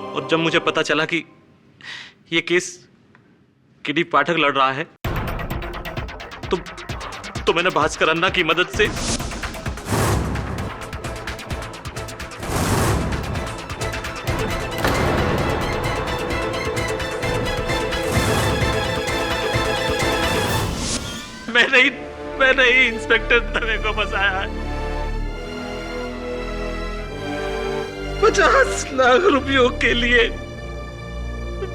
और जब मुझे पता चला कि ये केस किडी पाठक लड़ रहा है तो मैंने भास्कर अन्ना की मदद से मैंने ही इंस्पेक्टर दवे को फंसाया है। 50 लाख रुपयों के लिए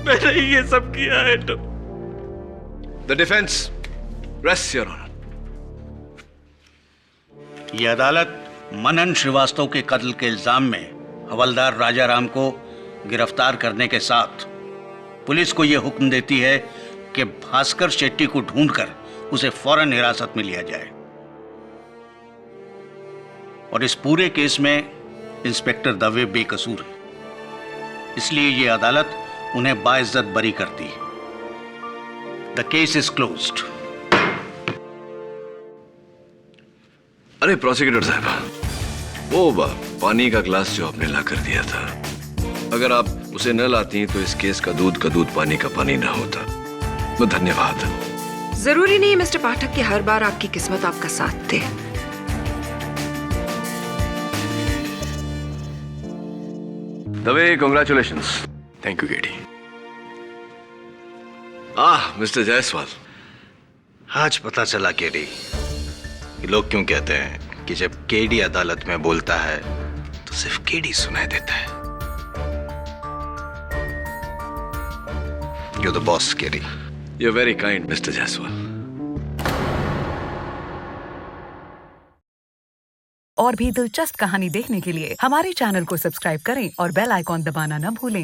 मैंने ये सब किया है। तो the defence rest your honour. ये अदालत मनन श्रीवास्तव के कत्ल के इल्जाम में हवलदार राजाराम को गिरफ्तार करने के साथ पुलिस को यह हुक्म देती है कि भास्कर शेट्टी को ढूंढकर उसे फौरन हिरासत में लिया जाए। और इस पूरे केस में इंस्पेक्टर दवे बेकसूर है, इसलिए यह अदालत उन्हें बाइज्जत बरी करती है। The case is closed. अरे प्रोसिक्यूटर साहब, वो पानी का ग्लास जो आपने ला कर दिया था, अगर आप उसे न लाती तो इस केस का दूध पानी का पानी ना होता। तो धन्यवाद। जरूरी नहीं मिस्टर पाठक कि हर बार आपकी किस्मत आपका साथ दे। Dave, congratulations. Thank you KD. Mister Jaiswal, आज पता चला केडी, लोग क्यों कहते हैं कि जब केडी अदालत में बोलता है तो सिर्फ केडी सुनाई देता है। You're the boss, KD. You're very kind, Mr. Jaiswal. और भी दिलचस्प कहानी देखने के लिए हमारे चैनल को सब्सक्राइब करें और बेल आइकॉन दबाना न भूलें।